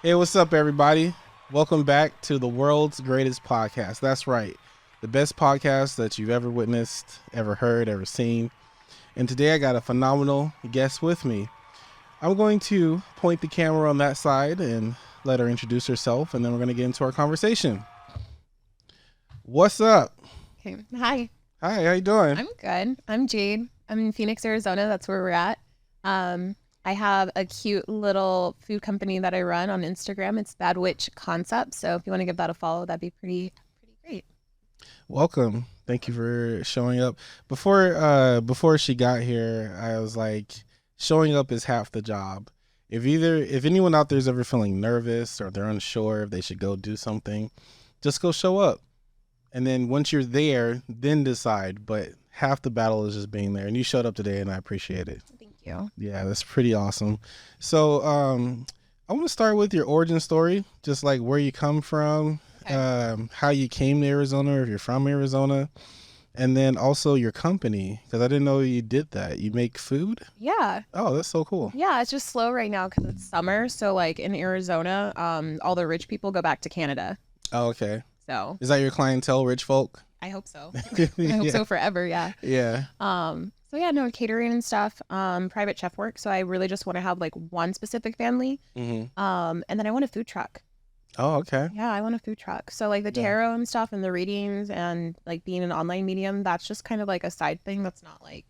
Hey, what's up, everybody? Welcome back to the world's greatest podcast. That's right. The best podcast that you've ever witnessed, ever heard, ever seen. And today I got a phenomenal guest with me. I'm going to point the camera on that side and let her introduce herself, and then we're going to get into our conversation. What's up? Okay. Hi. Hi, how you doing? I'm good. I'm Jade. I'm in Phoenix, Arizona. That's where we're at. I have a cute little food company that I run on Instagram. It's Bad Witch Concept. So if you want to give that a follow, that'd be pretty great. Welcome. Thank you for showing up. Before she got here, I was like, showing up is half the job. If anyone out there is ever feeling nervous or they're unsure if they should go do something, just go show up. And then once you're there, then decide. But half the battle is just being there. And you showed up today, and I appreciate it. Thank you. Yeah, that's pretty awesome. So I want to start with your origin story, just like where you come from, okay. How you came to Arizona, or if you're from Arizona, and then also your company, because I didn't know you did that. You make food? Yeah. Oh, that's so cool. Yeah, it's just slow right now because it's summer. So like in Arizona, all the rich people go back to Canada. Oh, okay. So is that your clientele, rich folk? I hope so. I hope so forever. Yeah. Yeah. So yeah, no, catering and stuff, private chef work. So I really just want to have like one specific family. Mm-hmm. And then I want a food truck. Oh, okay. Yeah, I want a food truck. So like the tarot and stuff and the readings and like being an online medium, that's just kind of like a side thing. That's not like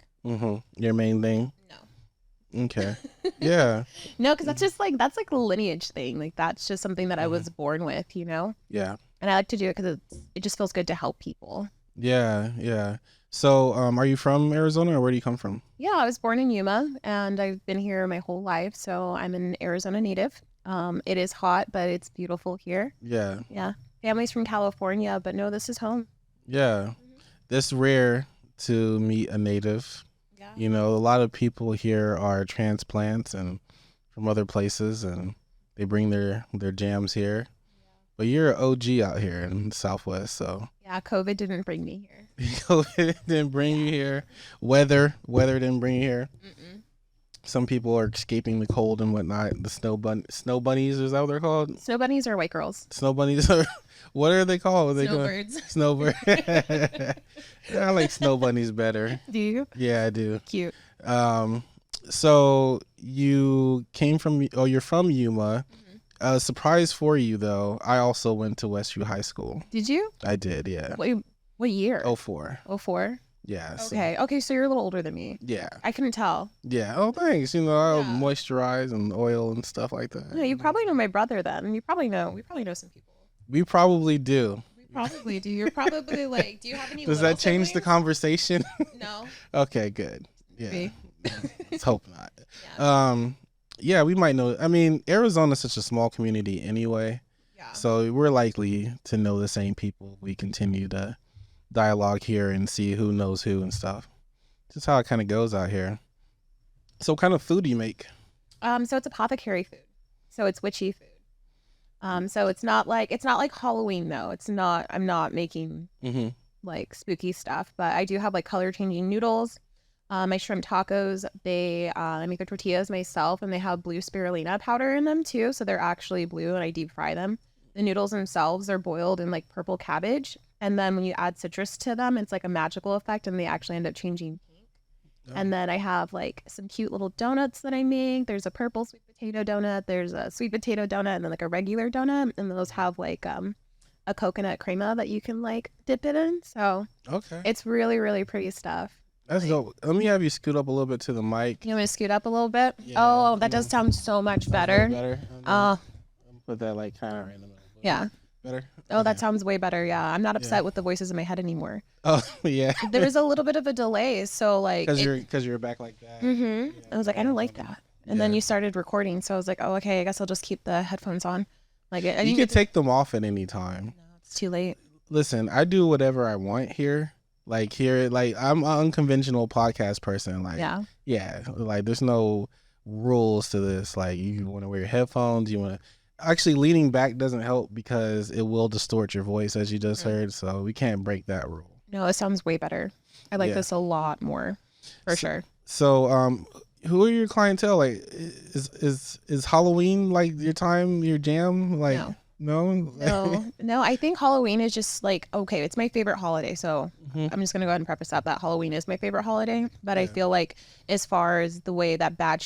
your main thing. No. Okay. Yeah. No, because that's like a lineage thing. Like that's just something that I was born with, you know? Yeah. And I like to do it because it just feels good to help people. Yeah, yeah. So are you from Arizona, or where do you come from? Yeah, I was born in Yuma and I've been here my whole life. So I'm an Arizona native. It is hot, but it's beautiful here. Yeah. Yeah. Family's from California, but no, this is home. Yeah. It's rare to meet a native. Yeah. You know, a lot of people here are transplants and from other places, and they bring their jams here. But you're an OG out here in the Southwest, so. Yeah, COVID didn't bring me here. COVID didn't bring you here. Weather didn't bring you here. Mm-mm. Some people are escaping the cold and whatnot. The snow bunnies, is that what they're called? Snow bunnies are white girls. Snow bunnies are, what are they called? Snowbirds. Snowbird. I like snow bunnies better. Do you? Yeah, I do. Cute. So you're from Yuma. Surprise for you, though, I also went to Westview High School. Did you? I did, yeah. Wait, what year? 04. 04? Yeah. Okay, so you're a little older than me. Yeah. I couldn't tell. Yeah. Oh, thanks. You know, I moisturize and oil and stuff like that. Yeah, you probably know my brother then. We probably know some people. We probably do. We probably do. You're probably like, do you have any Does that change siblings? the conversation? No. Okay, good. Yeah. Maybe. Let's hope not. Yeah. Yeah, we might know. I mean, Arizona's such a small community anyway. Yeah. So we're likely to know the same people. We continue to dialogue here and see who knows who and stuff. Just how it kind of goes out here. So what kind of food do you make? So it's apothecary food. So it's witchy food. So it's not like Halloween though. I'm not making like spooky stuff, but I do have like color changing noodles. My shrimp tacos, I make the tortillas myself, and they have blue spirulina powder in them too. So they're actually blue, and I deep fry them. The noodles themselves are boiled in like purple cabbage. And then when you add citrus to them, it's like a magical effect, and they actually end up changing pink. Oh. And then I have like some cute little donuts that I make. There's a purple sweet potato donut. There's a sweet potato donut, and then like a regular donut. And those have like a coconut crema that you can like dip it in. So it's really, really pretty stuff. That's dope. Let me have you scoot up a little bit to the mic. You want me to scoot up a little bit? Yeah, oh, that does sound so much better. Put that like kind of right in the middle. Yeah. Better? Oh, that sounds way better. Yeah. I'm not upset with the voices in my head anymore. Oh, yeah. There's a little bit of a delay. So like. Because you're back like that. Mm-hmm. Yeah, I was like, I don't like that. And then you started recording. So I was like, oh, okay, I guess I'll just keep the headphones on. Like you can take them off at any time. No, it's too late. Listen, I do whatever I want here. Like I'm an unconventional podcast person. Like, yeah, like there's no rules to this. Like you want to wear your headphones, you want to actually leaning back doesn't help because it will distort your voice as you just heard. So we can't break that rule. No, it sounds way better. I like this a lot more for sure. So who are your clientele? Like, is Halloween like your time, your jam? Like, no. I think Halloween is just like, okay, it's my favorite holiday. So I'm just gonna go ahead and preface that Halloween is my favorite holiday. But I feel like as far as the way that Bad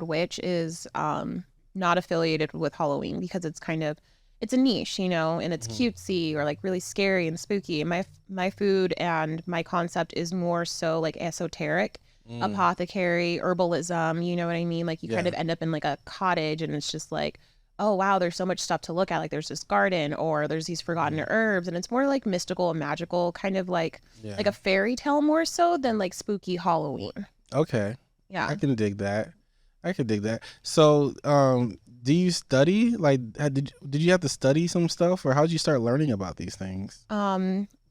Witch is not affiliated with Halloween, because it's a niche, and it's cutesy or like really scary and spooky. And my food and my concept is more so like esoteric. Apothecary, herbalism, you know what I mean? Like you kind of end up in like a cottage and it's just like, oh wow, there's so much stuff to look at. Like there's this garden or there's these forgotten herbs, and it's more like mystical and magical, kind of like a fairy tale more so than like spooky Halloween. Okay. Yeah. I can dig that. So, do you study? Like, did you have to study some stuff, or how did you start learning about these things?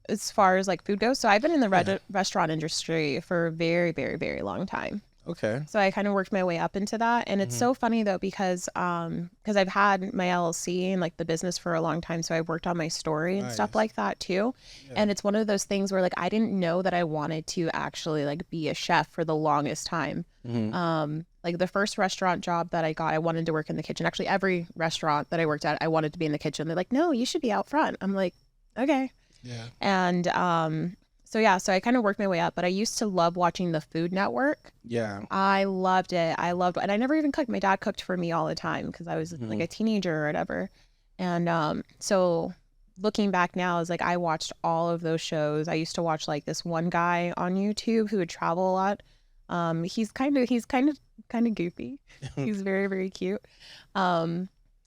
As far as like food goes, so I've been in the restaurant industry for a very, very, very long time. Okay. So I kind of worked my way up into that, and it's so funny though because I've had my LLC and like the business for a long time, so I worked on my story and stuff like that too. Yeah. And it's one of those things where like I didn't know that I wanted to actually like be a chef for the longest time. Like the first restaurant job that I got, I wanted to work in the kitchen. Actually, every restaurant that I worked at, I wanted to be in the kitchen. They're like, no, you should be out front. I'm like, okay. Yeah. And so I kind of worked my way up, but I used to love watching the Food Network. Yeah. I loved it. And I never even cooked. My dad cooked for me all the time because I was like a teenager or whatever. And so looking back now is like I watched all of those shows. I used to watch like this one guy on YouTube who would travel a lot. He's kind of goofy. He's very, very cute.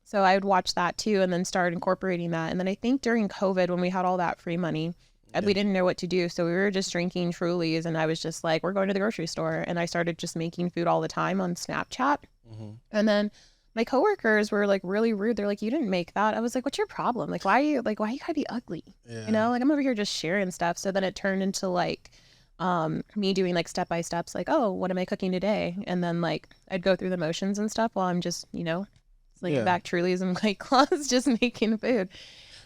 So I would watch that too, and then start incorporating that. And then I think during COVID, when we had all that free money, we didn't know what to do. So we were just drinking Trulies, and I was just like, we're going to the grocery store. And I started just making food all the time on Snapchat. And then my coworkers were like really rude. They're like, you didn't make that. I was like, what's your problem? Like, why you gotta be ugly? Yeah. Like I'm over here just sharing stuff. So then it turned into like me doing like step by steps, like, oh, what am I cooking today? And then like I'd go through the motions and stuff while I'm just, back Trulies and White Claws, just making food.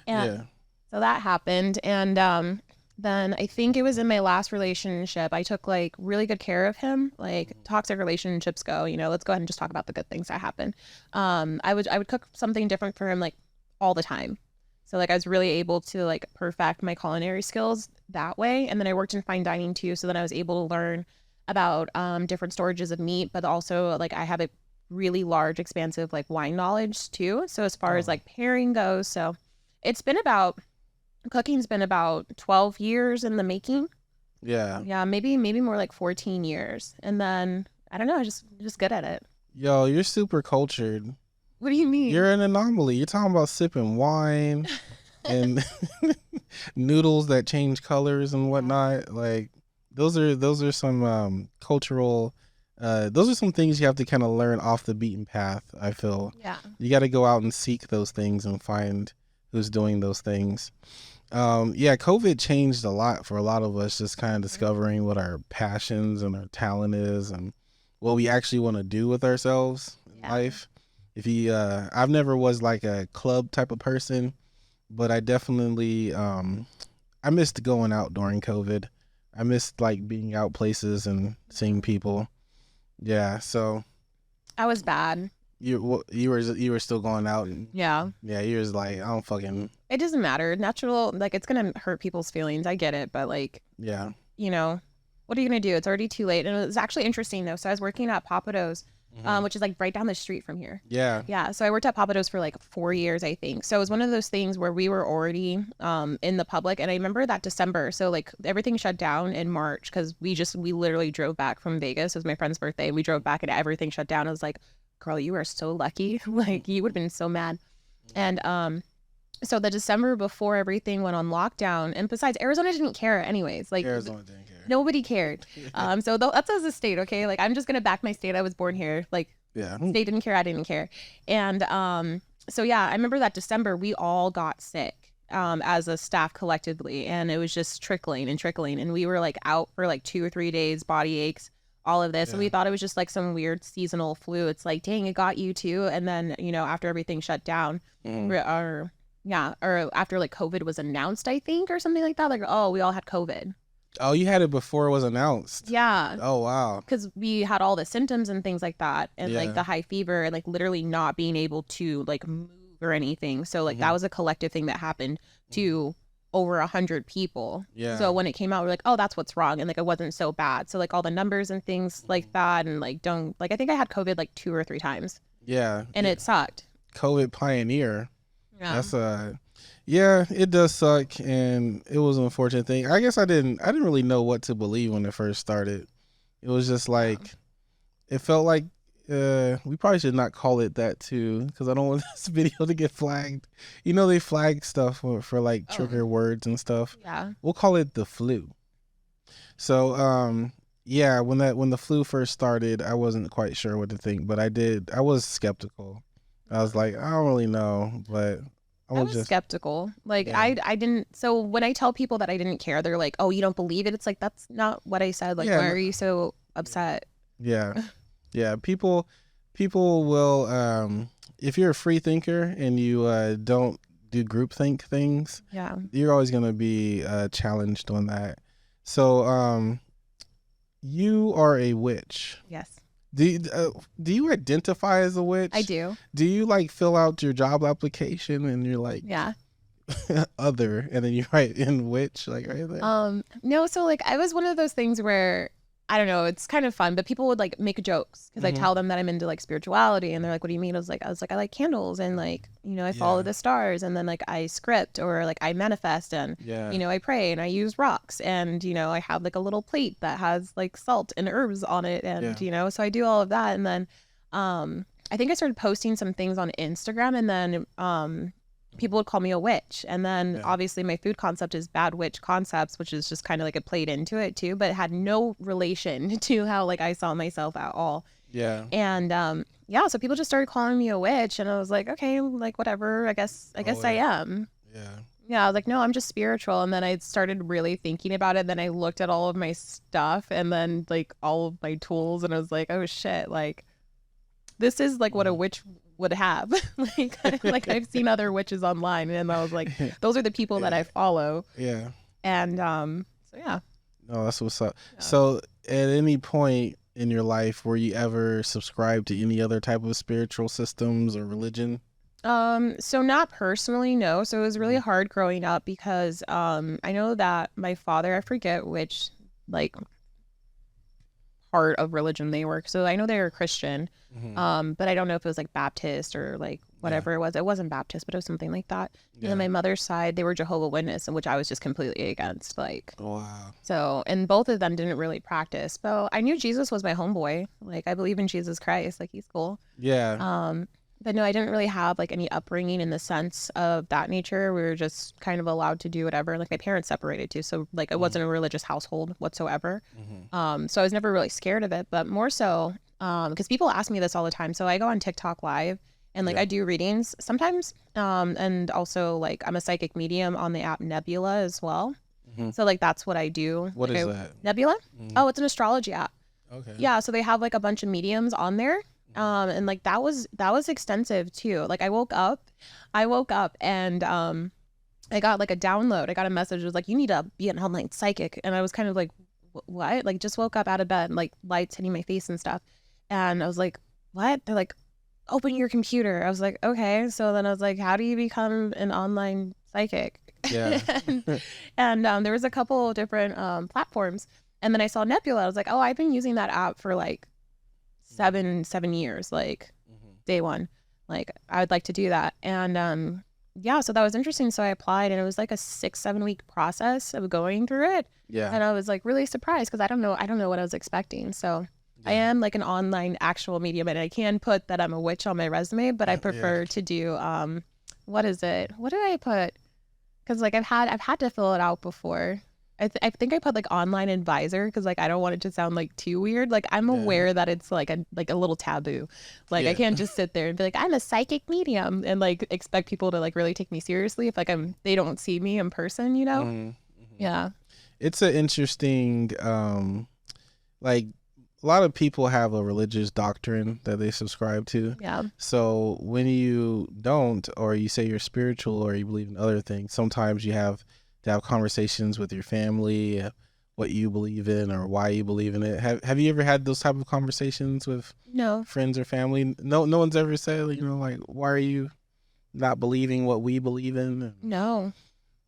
And so that happened. And then I think it was in my last relationship, I took like really good care of him. Like toxic relationships go, let's go ahead and just talk about the good things that happen. I would cook something different for him like all the time. So like I was really able to like perfect my culinary skills that way. And then I worked in fine dining too. So then I was able to learn about different storages of meat, but also like I have a really large, expansive like wine knowledge too. So as far as like pairing goes, so cooking's been about 12 years in the making. Yeah, maybe more like 14 years. And then I don't know, just good at it. Yo, you're super cultured. What do you mean? You're an anomaly. You're talking about sipping wine and noodles that change colors and whatnot. Like those are some cultural those are some things you have to kind of learn off the beaten path, I feel. Yeah. You got to go out and seek those things and find who's doing those things. COVID changed a lot for a lot of us, just kind of discovering what our passions and our talent is and what we actually want to do with ourselves in life. I've never was like a club type of person, but I definitely, I missed going out during COVID. I missed like being out places and seeing people. Yeah. So I was bad. You were still going out and yeah you was like, I don't fucking, it doesn't matter. Natural, like it's gonna hurt people's feelings. I get it, but like, what are you gonna do? It's already too late. And it was actually interesting though. So I was working at Papado's, which is like right down the street from here. Yeah. So I worked at Papado's for like 4 years, I think. So it was one of those things where we were already in the public, and I remember that December. So like everything shut down in March because we literally drove back from Vegas. It was my friend's birthday. We drove back and everything shut down. I was like, girl, you are so lucky. Like you would have been so mad. And so the December before everything went on lockdown, and besides, Arizona didn't care anyways. Like Arizona didn't care. Nobody cared. So that's as a state, okay? Like I'm just gonna back my state. I was born here. Like state didn't care, I didn't care. And so yeah, I remember that December we all got sick as a staff collectively, and it was just trickling, and we were like out for like 2 or 3 days, body aches, all of this, and we thought it was just like some weird seasonal flu. It's like, dang, it got you too. And then after everything shut down, or after like COVID was announced, I think, or something like that, like, oh, we all had COVID. Oh, you had it before it was announced. Yeah. Oh, wow. Because we had all the symptoms and things like that, and Yeah. like the high fever, and like literally not being able to like move or anything. So like that was a collective thing that happened to over 100 people. Yeah. So when it came out, we're like, oh, that's what's wrong, and like it wasn't so bad. So like all the numbers and things like that, and like don't like I think I had COVID like 2 or 3 times. Yeah. And it sucked. COVID pioneer. Yeah. That's yeah, it does suck, and it was an unfortunate thing. I guess I didn't really know what to believe when it first started. It was just like, it felt like we probably should not call it that too, because I don't want this video to get flagged. You know, they flag stuff for like trigger words and stuff. Yeah. We'll call it the flu. So yeah, when the flu first started, I wasn't quite sure what to think, but I was skeptical. I was like, I don't really know, but I was skeptical. Like I didn't. So when I tell people that I didn't care, they're like, "Oh, you don't believe it?" It's like that's not what I said. Like, why are you so upset? Yeah, yeah. People will. If you're a free thinker and you don't do groupthink things, yeah, you're always gonna be challenged on that. So you are a witch. Yes. Do you identify as a witch? I do. Do you like fill out your job application and you're like other, and then you write in witch like right there? No, so like I was one of those things where I don't know, it's kind of fun, but people would like make jokes because I tell them that I'm into like spirituality, and they're like, "What do you mean?" I was like, I like candles, and like, you know, I follow the stars, and then like I script, or like I manifest, and you know, I pray, and I use rocks, and you know, I have like a little plate that has like salt and herbs on it, and you know, so I do all of that, and then I think I started posting some things on Instagram, and then people would call me a witch, and then obviously my food concept is Bad Witch Concepts, which is just kind of like it played into it too, but it had no relation to how like I saw myself at all. And so people just started calling me a witch, and I was like, okay, like whatever, I guess I am. I was like, no, I'm just spiritual. And then I started really thinking about it, then I looked at all of my stuff, and then like all of my tools, and I was like, oh shit, like this is like what a witch would have. like I've seen other witches online, and I was like, those are the people that I follow. And so yeah. No, that's what's up. So at any point in your life were you ever subscribed to any other type of spiritual systems or religion? So not personally, no. So it was really hard growing up because I know that my father, I forget which like part of religion they were. So I know they were Christian, but I don't know if it was like Baptist or like whatever it was. It wasn't Baptist, but it was something like that. And then my mother's side, they were Jehovah's Witness, which I was just completely against. Like, wow. So, and both of them didn't really practice. But I knew Jesus was my homeboy. Like, I believe in Jesus Christ. Like, he's cool. But no, I didn't really have like any upbringing in the sense of that nature. We were just kind of allowed to do whatever. Like my parents separated too, so like it wasn't a religious household whatsoever. So I was never really scared of it, but more so because people ask me this all the time. So I go on TikTok live, and like I do readings sometimes, and also like I'm a psychic medium on the app Nebula as well. So like that's what I do. What is that? Nebula? Oh, it's an astrology app. Okay. Yeah, so they have like a bunch of mediums on there. And like that was extensive too. Like I woke up and I got like a download. I got a message. It was like, you need to be an online psychic. And I was kind of like, what? Like just woke up out of bed, like lights hitting my face and stuff. And I was like, what? They're like, open your computer. I was like, okay. So then I was like, how do you become an online psychic? And there was a couple different platforms. And then I saw Nebula. I was like, oh, I've been using that app for like 7 years, like day one. Like I would like to do that. And so that was interesting. So I applied, and it was like a 6-7 week process of going through it. And I was like really surprised because I don't know what I was expecting. So I am like an online actual medium, and I can put that I'm a witch on my resume, but I prefer to do what is it? What did I put? Because like I've had to fill it out before. I think I put like online advisor because like I don't want it to sound like too weird. Like I'm aware that it's like a little taboo. Like I can't just sit there and be like, I'm a psychic medium, and like expect people to like really take me seriously if like they don't see me in person, you know? Yeah. It's an interesting like a lot of people have a religious doctrine that they subscribe to. So when you don't, or you say you're spiritual or you believe in other things, sometimes you have to have conversations with your family. what you believe in or why you believe in it. Have you ever had those type of conversations with friends or family? No one's ever said, like, why are you not believing what we believe in? No.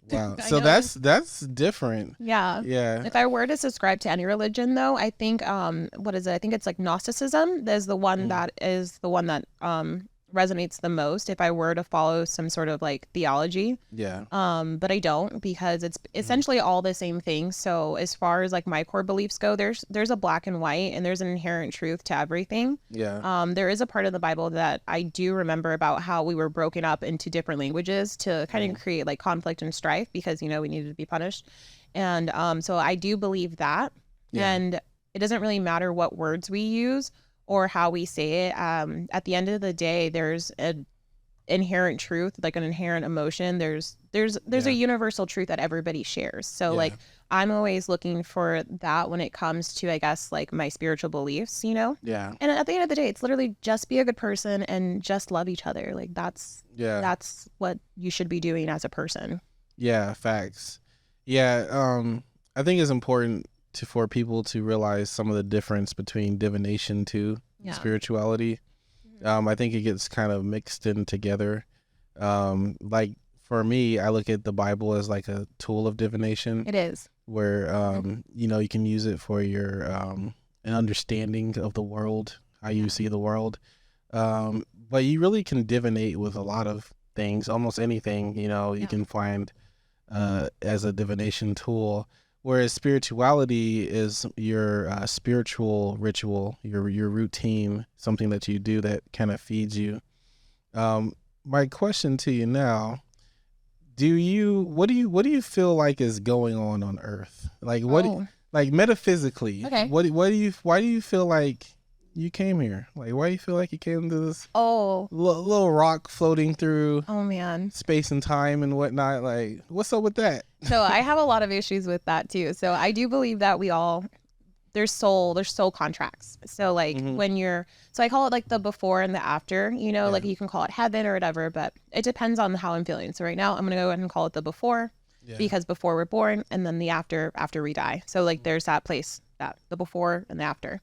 Wow. So that's different. Yeah. Yeah. If I were to subscribe to any religion though, I think what is it? I think it's like Gnosticism. There's the one that is the one that resonates the most if I were to follow some sort of like theology. Yeah. But I don't, because it's essentially all the same thing. So as far as like my core beliefs go, there's a black and white, and there's an inherent truth to everything. Yeah. There is a part of the Bible that I do remember about how we were broken up into different languages to kind of create like conflict and strife because, we needed to be punished. And so I do believe that. Yeah. And it doesn't really matter what words we use or how we say it. At the end of the day, there's an inherent truth, like an inherent emotion. There's a universal truth that everybody shares. So like I'm always looking for that when it comes to, I guess, like my spiritual beliefs, Yeah. And at the end of the day, it's literally just be a good person and just love each other. Like that's what you should be doing as a person. Yeah, facts. Yeah, I think it's important for people to realize some of the difference between divination to spirituality. I think it gets kind of mixed in together. Like for me, I look at the Bible as like a tool of divination. It is. Where, you can use it for your an understanding of the world, how you see the world. But you really can divinate with a lot of things, almost anything, you can find as a divination tool. Whereas spirituality is your spiritual ritual, your routine, something that you do that kind of feeds you. My question to you now, what do you feel like is going on Earth? Like like metaphysically, okay. Why do you feel like you came here? Like, why do you feel like you came to this little rock floating through space and time and whatnot? Like, what's up with that? So I have a lot of issues with that too. So I do believe that there's soul contracts. So like so I call it like the before and the after, like you can call it heaven or whatever, but it depends on how I'm feeling. So right now I'm going to go ahead and call it the before because before we're born, and then the after we die. So like there's that place, that the before and the after.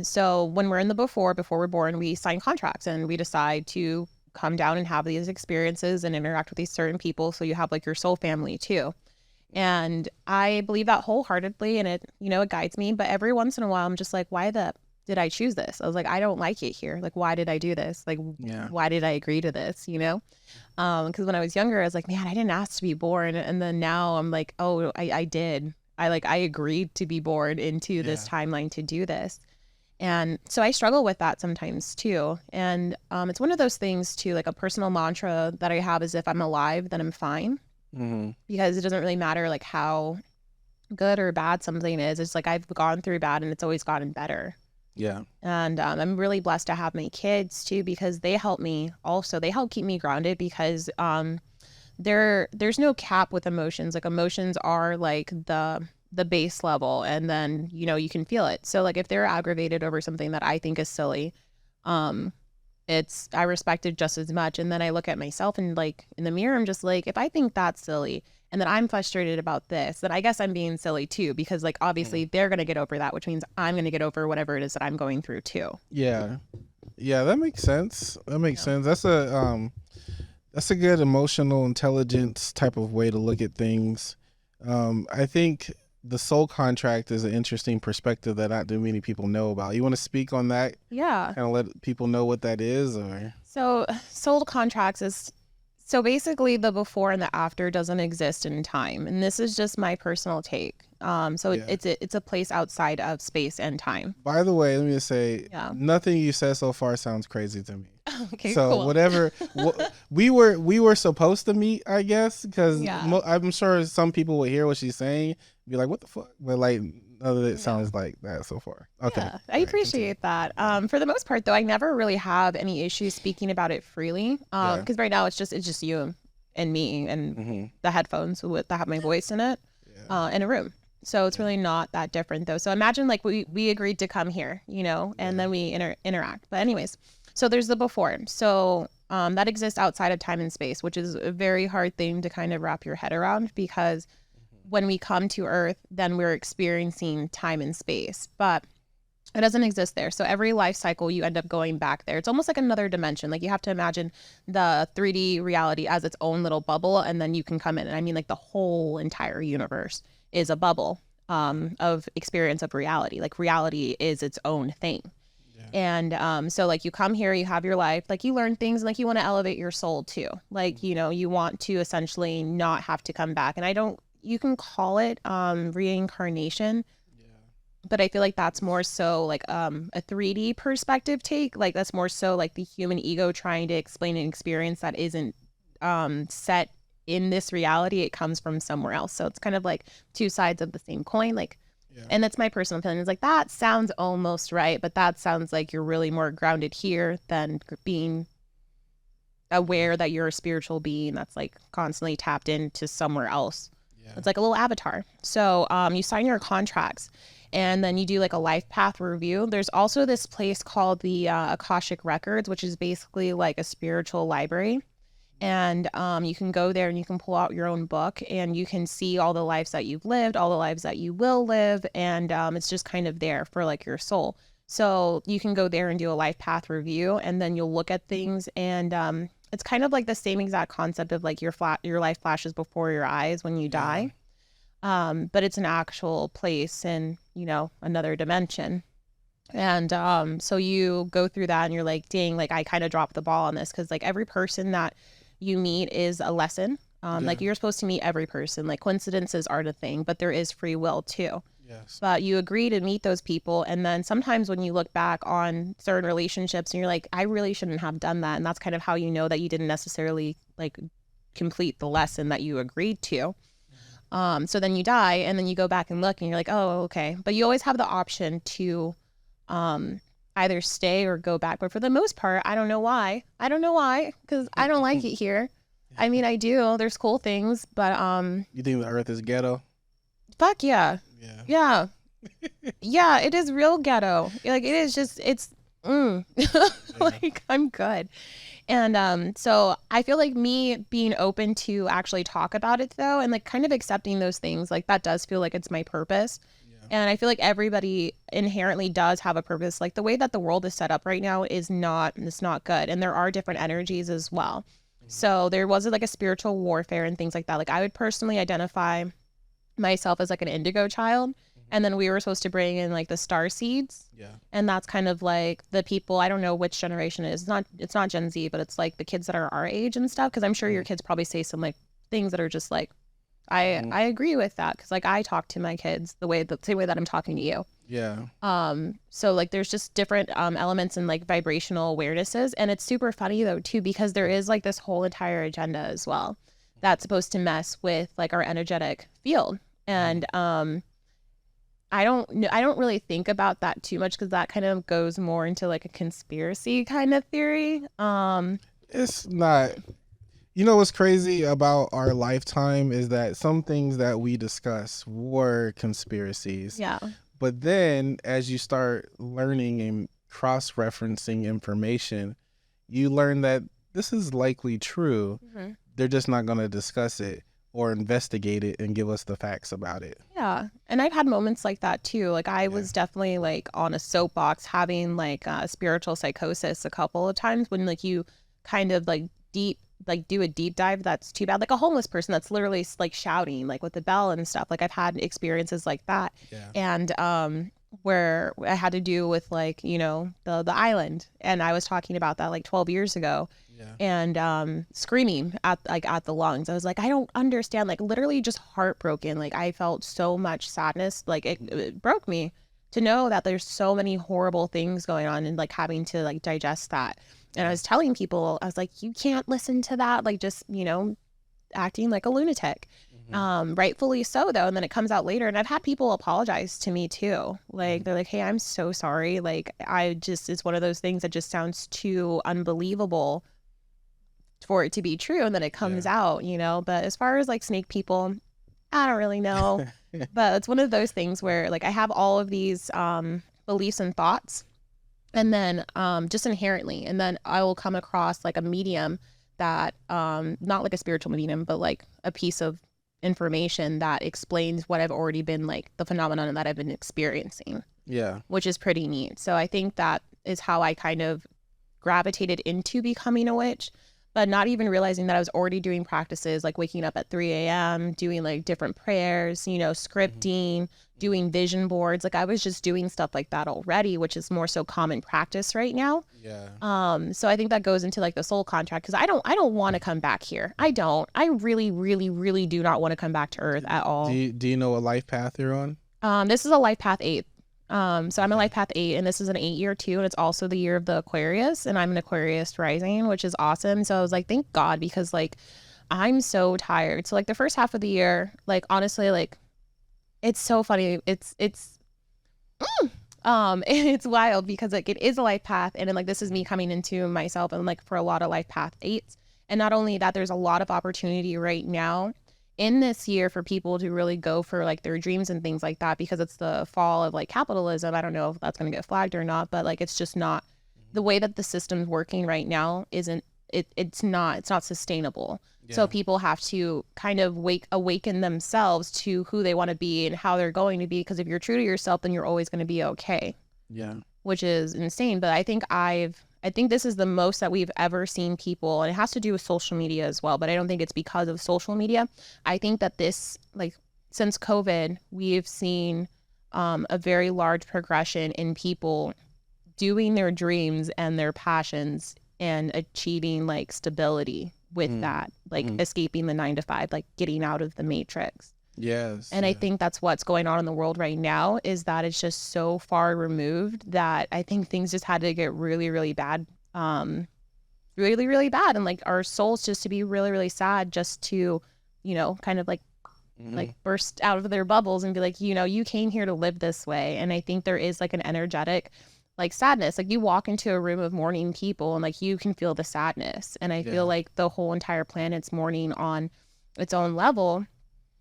So when we're in the before we're born, we sign contracts and we decide to come down and have these experiences and interact with these certain people. So you have like your soul family too. And I believe that wholeheartedly, and it, it guides me. But every once in a while, I'm just like, why did I choose this? I was like, I don't like it here. Like, why did I do this? Like, why did I agree to this? Because when I was younger, I was like, man, I didn't ask to be born. And then now I'm like, oh, I did. I agreed to be born into this timeline to do this. And so I struggle with that sometimes too. And it's one of those things too, like a personal mantra that I have is if I'm alive, then I'm fine. Because it doesn't really matter like how good or bad something is. It's like I've gone through bad and it's always gotten better. Yeah. And I'm really blessed to have my kids too, because they help me also. They help keep me grounded because there's no cap with emotions. Like emotions are like the base level, and then you can feel it. So like if they're aggravated over something that I think is silly, I respect it just as much. And then I look at myself and like in the mirror, I'm just like, if I think that's silly and then I'm frustrated about this, then I guess I'm being silly too, because like obviously they're going to get over that, which means I'm going to get over whatever it is that I'm going through too. Yeah. Yeah, that makes sense. Sense. That's a good emotional intelligence type of way to look at things. I think the soul contract is an interesting perspective that not too many people know about. You want to speak on that? Yeah. Kind of let people know what that is, or? So soul contracts is, so basically the before and the after doesn't exist in time. And this is just my personal take. It's a place outside of space and time. By the way, let me just say, nothing you said so far sounds crazy to me. Okay, so cool. Whatever we were supposed to meet, I guess, because I'm sure some people will hear what she's saying, be like, "What the fuck?" But like, none of it sounds like that so far. Okay, I appreciate that. For the most part, though, I never really have any issues speaking about it freely. Because right now it's just you and me and the headphones that have my voice in it, in a room. So it's really not that different though. So imagine like we agreed to come here, and then we interact. But anyways. So there's the before. So that exists outside of time and space, which is a very hard thing to kind of wrap your head around, because when we come to Earth, then we're experiencing time and space, but it doesn't exist there. So every life cycle, you end up going back there. It's almost like another dimension. Like you have to imagine the 3D reality as its own little bubble, and then you can come in. And I mean, like the whole entire universe is a bubble of experience of reality. Like reality is its own thing. And so like you come here, you have your life, like you learn things, and like you want to elevate your soul too. Like, you know, you want to essentially not have to come back. And you can call it reincarnation, but I feel like that's more so like a 3D perspective take. Like that's more so like the human ego trying to explain an experience that isn't set in this reality. It comes from somewhere else. So it's kind of like two sides of the same coin. Like, and that's my personal opinion. It's like, that sounds almost right, but that sounds like you're really more grounded here than being aware that you're a spiritual being that's like constantly tapped into somewhere else. It's like a little avatar. So you sign your contracts, and then you do like a life path review. There's also this place called the Akashic Records, which is basically like a spiritual library. And you can go there and you can pull out your own book, and you can see all the lives that you've lived, all the lives that you will live. And it's just kind of there for like your soul. So you can go there and do a life path review, and then you'll look at things, and it's kind of like the same exact concept of like your life flashes before your eyes when you die. But it's an actual place in, you know, another dimension. And so you go through that and you're like, dang, like I kind of dropped the ball on this, because like every person that you meet is a lesson. Like you're supposed to meet every person. Like coincidences aren't a thing, but there is free will too. But you agree to meet those people, and then sometimes when you look back on certain relationships and you're like, I really shouldn't have done that, and that's kind of how you know that you didn't necessarily like complete the lesson that you agreed to. So then you die, and then you go back and look, and you're like, oh, okay. But you always have the option to either stay or go back. But for the most part, I don't know why, because I don't like it here. I mean, I do. There's cool things, but you think the Earth is ghetto? Fuck yeah. Yeah. Yeah, it is real ghetto. Like it is just, it's like I'm good. And so I feel like me being open to actually talk about it though, and like kind of accepting those things, like that does feel like it's my purpose. And I feel like everybody inherently does have a purpose. Like the way that the world is set up right now it's not good. And there are different energies as well. So there was like a spiritual warfare and things like that. Like I would personally identify myself as like an indigo child, and then we were supposed to bring in like the star seeds, and that's kind of like the people, I don't know which generation it is, it's not Gen Z, but it's like the kids that are our age and stuff, because I'm sure your kids probably say some like things that are just like I agree with that, because like I talk to my kids the same way that I'm talking to you. So like there's just different elements and like vibrational awarenesses, and it's super funny though too, because there is like this whole entire agenda as well that's supposed to mess with like our energetic field. And I don't really think about that too much, because that kind of goes more into like a conspiracy kind of theory. It's not. You know what's crazy about our lifetime is that some things that we discuss were conspiracies. But then as you start learning and cross-referencing information, you learn that this is likely true. They're just not going to discuss it or investigate it and give us the facts about it. And I've had moments like that too. Like I was definitely like on a soapbox having like spiritual psychosis a couple of times, when like you kind of like do a deep dive that's too bad. Like a homeless person that's literally like shouting like with the bell and stuff. Like I've had experiences like that. And where I had to do with like, you know, the island, and I was talking about that like 12 years ago. And screaming at the lungs. I was like, I don't understand, like literally just heartbroken. Like I felt so much sadness. Like it broke me to know that there's so many horrible things going on, and like having to like digest that. And I was telling people, I was like, you can't listen to that, like just, you know, acting like a lunatic. Rightfully so though. And then it comes out later, and I've had people apologize to me too. Like they're like, hey, I'm so sorry. Like it's one of those things that just sounds too unbelievable for it to be true, and then it comes out, you know. But as far as like snake people, I don't really know. But it's one of those things where like I have all of these beliefs and thoughts, and then just inherently, and then I will come across like a medium that not like a spiritual medium, but like a piece of information that explains what I've already been like the phenomenon that I've been experiencing. Yeah. Which is pretty neat. So I think that is how I kind of gravitated into becoming a witch, but not even realizing that I was already doing practices like waking up at 3 a.m., doing like different prayers, you know, scripting, doing vision boards. Like I was just doing stuff like that already, which is more so common practice right now. Yeah. So I think that goes into like the soul contract, because I don't want to come back here. I really, really, really do not want to come back to Earth at all. Do you know what life path you're on? This is a life path 8. So I'm a life path 8, and this is an 8-year too, and it's also the year of the Aquarius, and I'm an Aquarius rising, which is awesome. So I was like, thank God, because like I'm so tired. So like the first half of the year, like honestly, like it's so funny. It's wild because like it is a life path, and then like this is me coming into myself, and like for a lot of life path 8s, and not only that, there's a lot of opportunity right now in this year for people to really go for like their dreams and things like that, because it's the fall of like capitalism. I don't know if that's going to get flagged or not, but like it's just not the way that the system's working right now. It's not sustainable. Yeah. So people have to kind of awaken themselves to who they want to be and how they're going to be, because if you're true to yourself, then you're always going to be okay. Yeah. Which is insane. But I think this is the most that we've ever seen people, and it has to do with social media as well, but I don't think it's because of social media. I think that this, like, since COVID, we've seen a very large progression in people doing their dreams and their passions and achieving like stability with that, like escaping the 9-to-5, like getting out of the matrix. Yes. And I think that's what's going on in the world right now, is that it's just so far removed that I think things just had to get really, really bad. Really, really bad. And like our souls just to be really, really sad, just to, you know, kind of like burst out of their bubbles and be like, you know, you came here to live this way. And I think there is like an energetic like sadness. Like you walk into a room of mourning people and like you can feel the sadness. And I feel like the whole entire planet's mourning on its own level.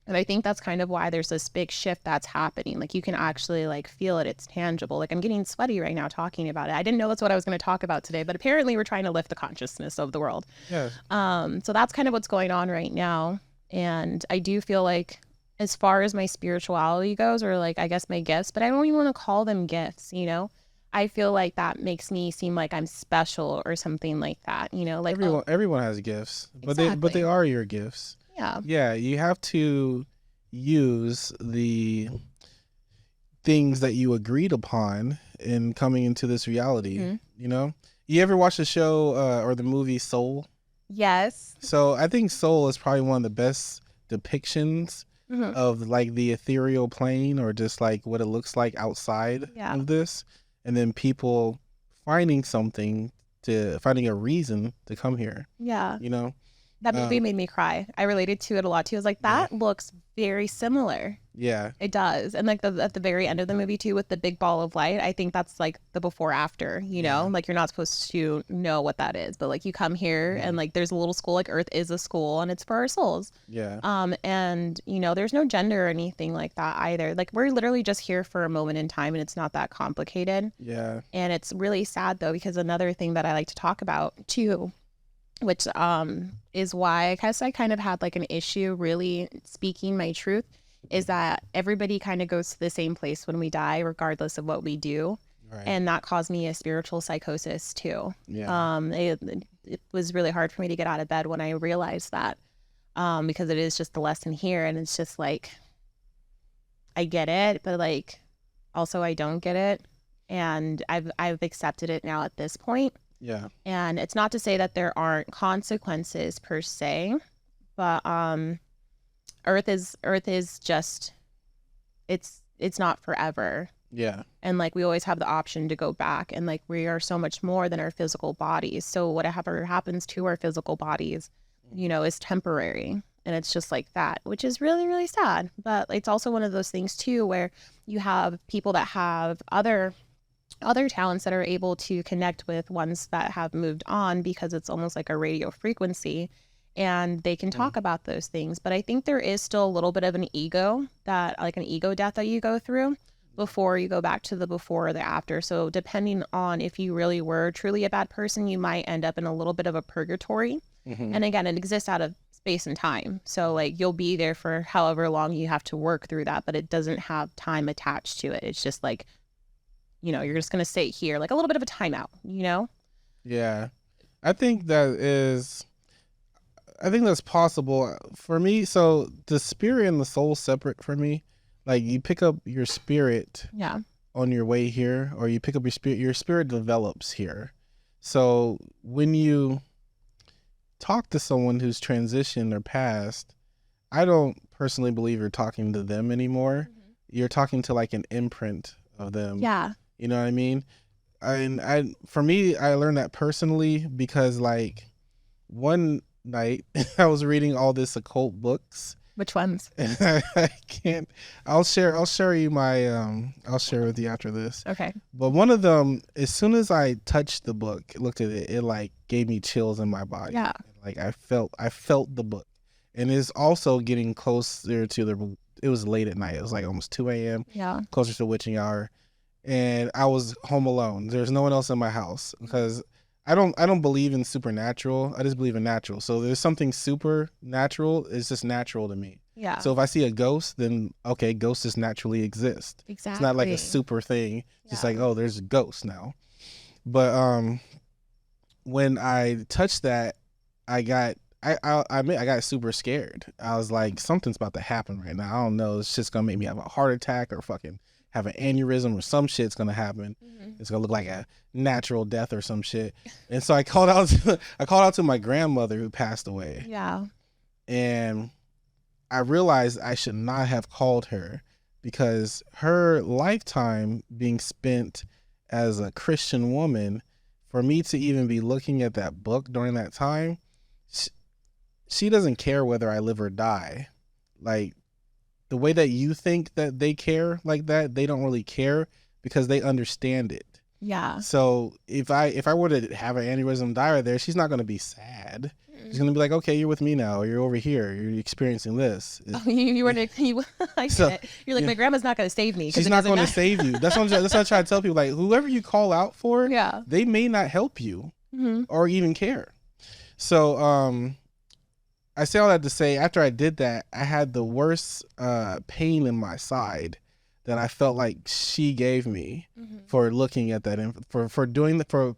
And I think that's kind of why there's this big shift that's happening. Like you can actually like feel it. It's tangible. Like I'm getting sweaty right now talking about it. I didn't know that's what I was going to talk about today, but apparently we're trying to lift the consciousness of the world. Yeah. So that's kind of what's going on right now. And I do feel like as far as my spirituality goes, or like I guess my gifts, but I don't even want to call them gifts, you know? I feel like that makes me seem like I'm special or something like that, you know? Like everyone has gifts, exactly. but they are your gifts. Yeah, you have to use the things that you agreed upon in coming into this reality. You know, you ever watch the show or the movie Soul? Yes. So I think Soul is probably one of the best depictions of like the ethereal plane, or just like what it looks like outside of this, and then people finding a reason to come here. Yeah. You know? That movie made me cry. I related to it a lot too. I was like, that looks very similar. Yeah. It does. And like at the very end of the movie too, with the big ball of light, I think that's like the before after, you know, like you're not supposed to know what that is, but like you come here and like there's a little school, like Earth is a school, and it's for our souls. Yeah. And you know, there's no gender or anything like that either. Like we're literally just here for a moment in time, and it's not that complicated. Yeah. And it's really sad though, because another thing that I like to talk about too, which is why I guess I kind of had like an issue really speaking my truth, is that everybody kind of goes to the same place when we die, regardless of what we do. Right. And that caused me a spiritual psychosis too. Yeah. It was really hard for me to get out of bed when I realized that, because it is just the lesson here, and it's just like, I get it, but like also I don't get it, and I've accepted it now at this point. Yeah. And it's not to say that there aren't consequences per se, but Earth is just it's not forever. Yeah. And like we always have the option to go back, and like we are so much more than our physical bodies. So whatever happens to our physical bodies, you know, is temporary. And it's just like that, which is really, really sad. But it's also one of those things too, where you have people that have other talents that are able to connect with ones that have moved on, because it's almost like a radio frequency, and they can talk about those things. But I think there is still a little bit of an ego death that you go through before you go back to the before or the after. So depending on if you really were truly a bad person, you might end up in a little bit of a purgatory. And again, it exists out of space and time. So like you'll be there for however long you have to work through that, but it doesn't have time attached to it. It's just like, you know, you're just going to stay here, like a little bit of a timeout, you know? Yeah. I think that's possible for me. So the spirit and the soul separate for me. Like you pick up your spirit on your way here, or you pick up your spirit develops here. So when you talk to someone who's transitioned or passed, I don't personally believe you're talking to them anymore. Mm-hmm. You're talking to like an imprint of them. Yeah. You know what I mean? For me, I learned that personally because like one night I was reading all this occult books. Which ones? I can't. I'll share you my. I'll share with you after this. Okay. But one of them, as soon as I touched the book, looked at it, it like gave me chills in my body. Yeah. Like I felt the book, and it's also getting closer to it was late at night. It was like almost 2 a.m. Yeah. Closer to witching hour, and I was home alone. There's no one else in my house because I don't believe in supernatural. I just believe in natural. So there's something supernatural. It's just natural to me. Yeah. So if I see a ghost, then okay, ghosts just naturally exist. Exactly. It's not like a super thing. Just like, oh, there's a ghost now. But when I touched that, I got super scared. I was like, something's about to happen right now. I don't know. It's just gonna make me have a heart attack or fucking have an aneurysm or some shit's gonna happen. Mm-hmm. It's gonna look like a natural death or some shit. And so I called out to my grandmother who passed away. Yeah. And I realized I should not have called her because her lifetime being spent as a Christian woman, for me to even be looking at that book during that time, she doesn't care whether I live or die. Like, the way that you think that they care like that, they don't really care because they understand it. Yeah. So if I were to have an aneurysm die right there, she's not going to be sad. She's going to be like, okay, you're with me now. Or you're over here. You're experiencing this. Oh, you weren't. I get it. You're like, my grandma's not going to save me. She's not going to save you. That's what I try to tell people. Like, whoever you call out for, they may not help you or even care. So, I say all that to say, after I did that, I had the worst pain in my side that I felt like she gave me for looking at that, for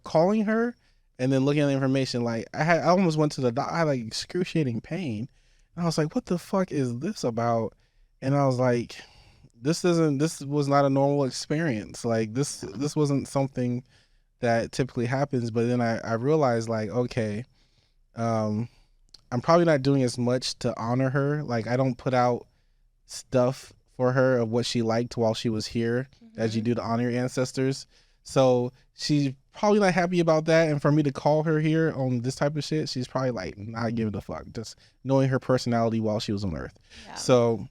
calling her and then looking at the information. Like I almost went to the doctor. I had like excruciating pain, and I was like, "What the fuck is this about?" And I was like, "This was not a normal experience. Like this wasn't something that typically happens." But then I realized, like, okay, I'm probably not doing as much to honor her. Like I don't put out stuff for her of what she liked while she was here as you do to honor your ancestors. So she's probably not happy about that. And for me to call her here on this type of shit, she's probably like not giving a fuck, just knowing her personality while she was on Earth. Yeah. So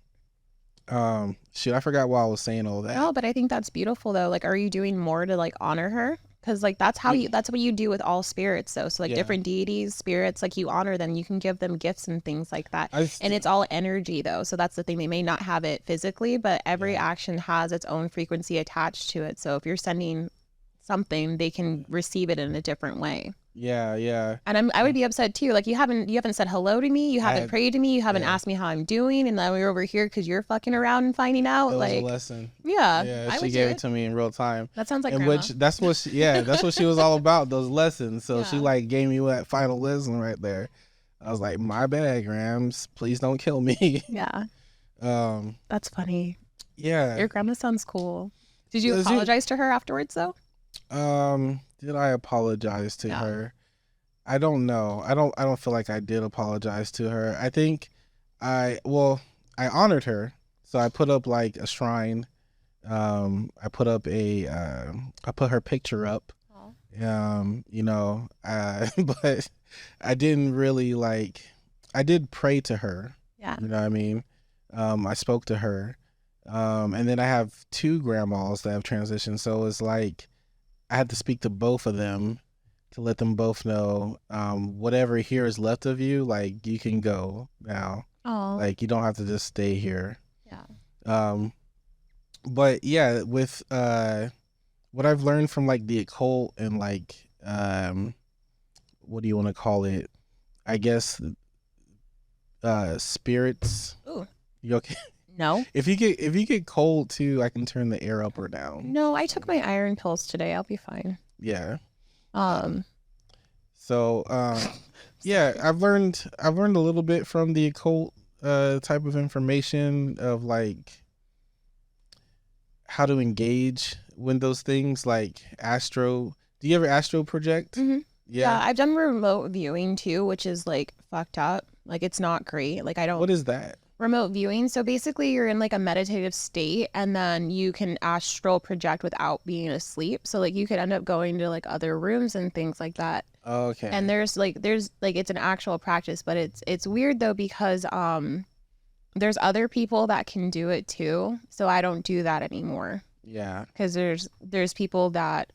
shit, I forgot why I was saying all that. No, but I think that's beautiful though. Like, are you doing more to like honor her? Because like that's what you do with all spirits though. So like different deities, spirits, like you honor them, you can give them gifts and things like that. And it's all energy though. So that's the thing. They may not have it physically, but every action has its own frequency attached to it. So if you're sending something, they can receive it in a different way. Yeah. And I would be upset too. Like you haven't said hello to me, you haven't prayed to me, you haven't asked me how I'm doing, and now we're over here because you're fucking around and finding out. It was like a lesson. Yeah, she gave it to me in real time. That sounds like and grandma. which that's what she was all about, those lessons. So she like gave me that final lesson right there. I was like, my bad, Grams. Please don't kill me. Yeah. That's funny. Yeah. Your grandma sounds cool. Did you apologize to her afterwards though? Did I apologize to her? I don't know. I don't feel like I did apologize to her. I think I honored her. So I put up like a shrine. I put her picture up. But I didn't really I did pray to her. Yeah. You know what I mean? I spoke to her. And then I have 2 grandmas that have transitioned. So it's like I had to speak to both of them to let them both know, whatever here is left of you, like you can go now. Oh. Like you don't have to just stay here. Yeah. But yeah, with what I've learned from like the occult and like what do you want to call it? I guess spirits. Ooh. You okay? No. If you get cold too, I can turn the air up or down. No, I took my iron pills today. I'll be fine. Yeah. So yeah, I've learned a little bit from the occult type of information of like how to engage with those things like astro. Do you ever astro project? Mm-hmm. Yeah, I've done remote viewing too, which is like fucked up. Like it's not great. Like I don't. What is that? Remote viewing. So basically you're in like a meditative state and then you can astral project without being asleep. So like you could end up going to like other rooms and things like that. Okay. And there's like it's an actual practice, but it's weird though because there's other people that can do it too. So I don't do that anymore. Yeah. Because there's people that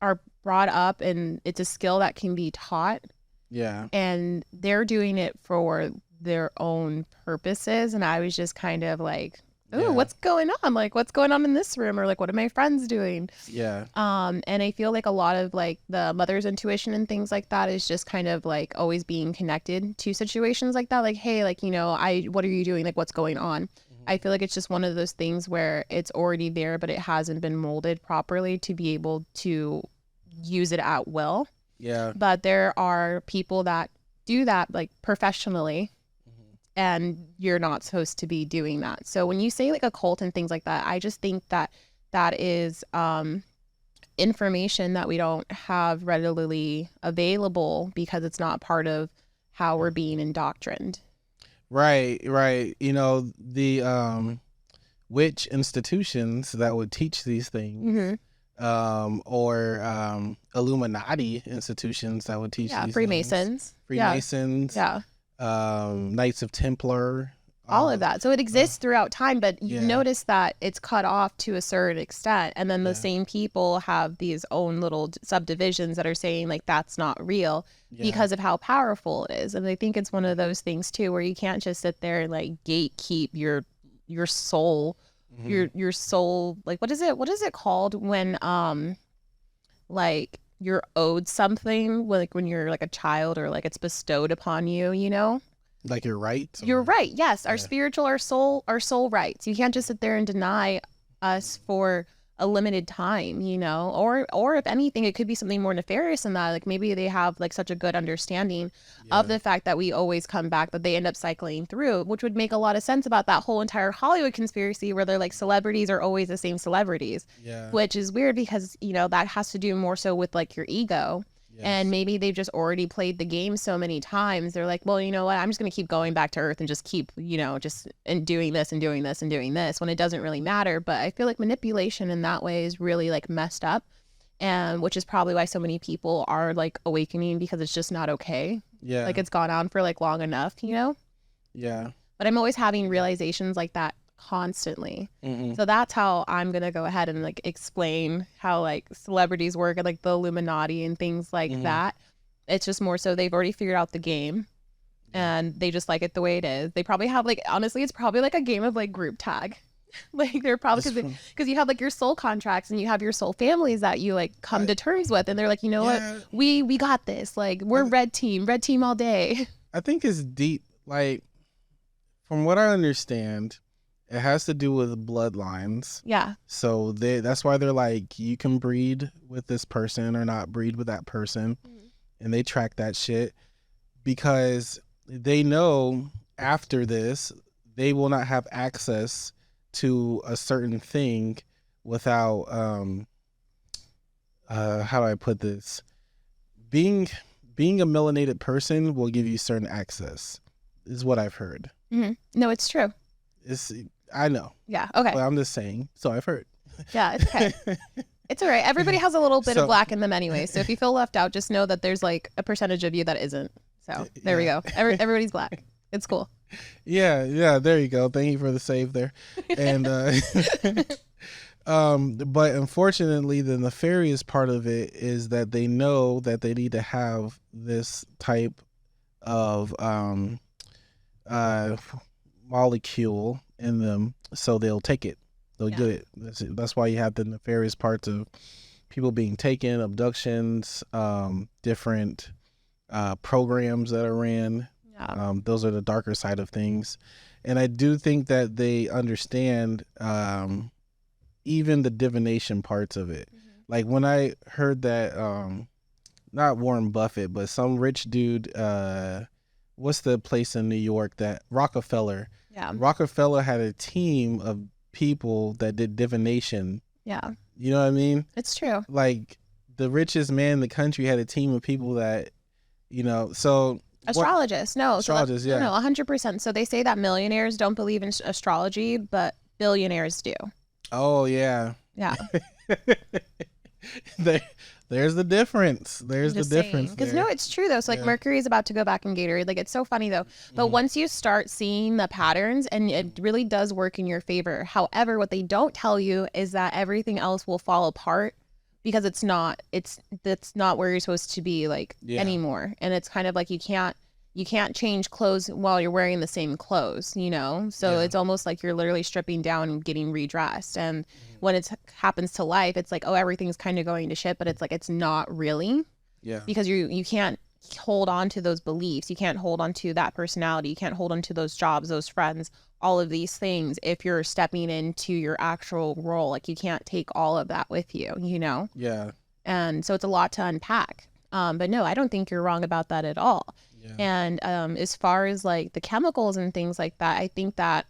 are brought up and it's a skill that can be taught. Yeah. And they're doing it for their own purposes, and I was just kind of like, ooh, Yeah. what's going on? Like, what's going on in this room? Or like, what are my friends doing? Yeah. And I feel like a lot of like the mother's intuition and things like that is just kind of like always being connected to situations like that. Like, hey, like, you know, what are you doing? Like, what's going on? I feel like it's just one of those things where it's already there, but it hasn't been molded properly to be able to use it at will. Yeah. But there are people that do that like professionally, and you're not supposed to be doing that. So when you say like occult and things like that, I just think that that is information that we don't have readily available because it's not part of how we're being indoctrined. Right. You know, the witch institutions that would teach these things, or Illuminati institutions that would teach these Freemasons. things. Freemasons. Yeah. Knights of Templar. All of that. So it exists throughout time, but you Yeah. notice that it's cut off to a certain extent. And then the same people have these own little subdivisions that are saying like, that's not real because of how powerful it is. And I think it's one of those things too, where you can't just sit there and like gatekeep your soul, your soul. Like, what is it called when, like you're owed something, like when you're like a child or like it's bestowed upon you, you know? Like your rights? You're right. Yes. Our spiritual, our soul rights. You can't just sit there and deny us for a limited time, you know, or if anything, it could be something more nefarious than that. Like maybe they have like such a good understanding of the fact that we always come back, that they end up cycling through, which would make a lot of sense about that whole entire Hollywood conspiracy where they're like celebrities are always the same celebrities, which is weird because, you know, that has to do more so with like your ego. And maybe they've just already played the game so many times. They're like, well, you know what? I'm just going to keep going back to Earth and just keep, you know, just and doing this and doing this and doing this when it doesn't really matter. But I feel like manipulation in that way is really like messed up. And which is probably why so many people are like awakening, because it's just not okay. Yeah. Like it's gone on for like long enough, you know? Yeah. But I'm always having realizations like that constantly. So that's how I'm gonna go ahead and like explain how like celebrities work and like the Illuminati and things like that. It's just more so they've already figured out the game and they just like it the way it is. They probably have like, honestly, it's probably like a game of like group tag. Like they're probably because you have like your soul contracts and you have your soul families that you like come to terms with, and they're like, you know what, we got this, like we're red team all day. I think it's deep. Like from what I understand, it has to do with bloodlines. Yeah. So that's why they're like, you can breed with this person or not breed with that person. And they track that shit because they know after this, they will not have access to a certain thing without, how do I put this? Being a melanated person will give you certain access, is what I've heard. No, it's true. I know. Yeah. Okay. But I'm just saying. So I've heard. Yeah. It's okay. It's all right. Everybody has a little bit of black in them anyway. So if you feel left out, just know that there's like a percentage of you that isn't. So there we go. Everybody's black. It's cool. Yeah. There you go. Thank you for the save there. And but unfortunately, the nefarious part of it is that they know that they need to have this type of molecule in them, so they'll take it. They'll do it. That's why you have the nefarious parts of people being taken, abductions, different programs that are ran Those are the darker side of things. And I do think that they understand even the divination parts of it. Like when I heard that, not Warren Buffett, but some rich dude, what's the place in New York that Rockefeller? Yeah. Rockefeller had a team of people that did divination. Yeah. You know what I mean? It's true. Like the richest man in the country had a team of people that, so. Astrologists. Astrologists, yeah. No, 100%. So they say that millionaires don't believe in astrology, but billionaires do. Oh, yeah. Yeah. There's the difference. There's the difference. Because no, it's true though. So like Mercury is about to go back in Gatorade. Like it's so funny though. But once you start seeing the patterns, and it really does work in your favor. However, what they don't tell you is that everything else will fall apart because that's not where you're supposed to be anymore. And it's kind of like you can't change clothes while you're wearing the same clothes, so it's almost like you're literally stripping down and getting redressed. And when it happens to life, it's like, oh, everything's kind of going to shit, but it's like it's not really, because you can't hold on to those beliefs, you can't hold on to that personality, you can't hold on to those jobs, those friends, all of these things if you're stepping into your actual role. Like you can't take all of that with you, and so it's a lot to unpack. But no, I don't think you're wrong about that at all. And as far as like the chemicals and things like that, I think that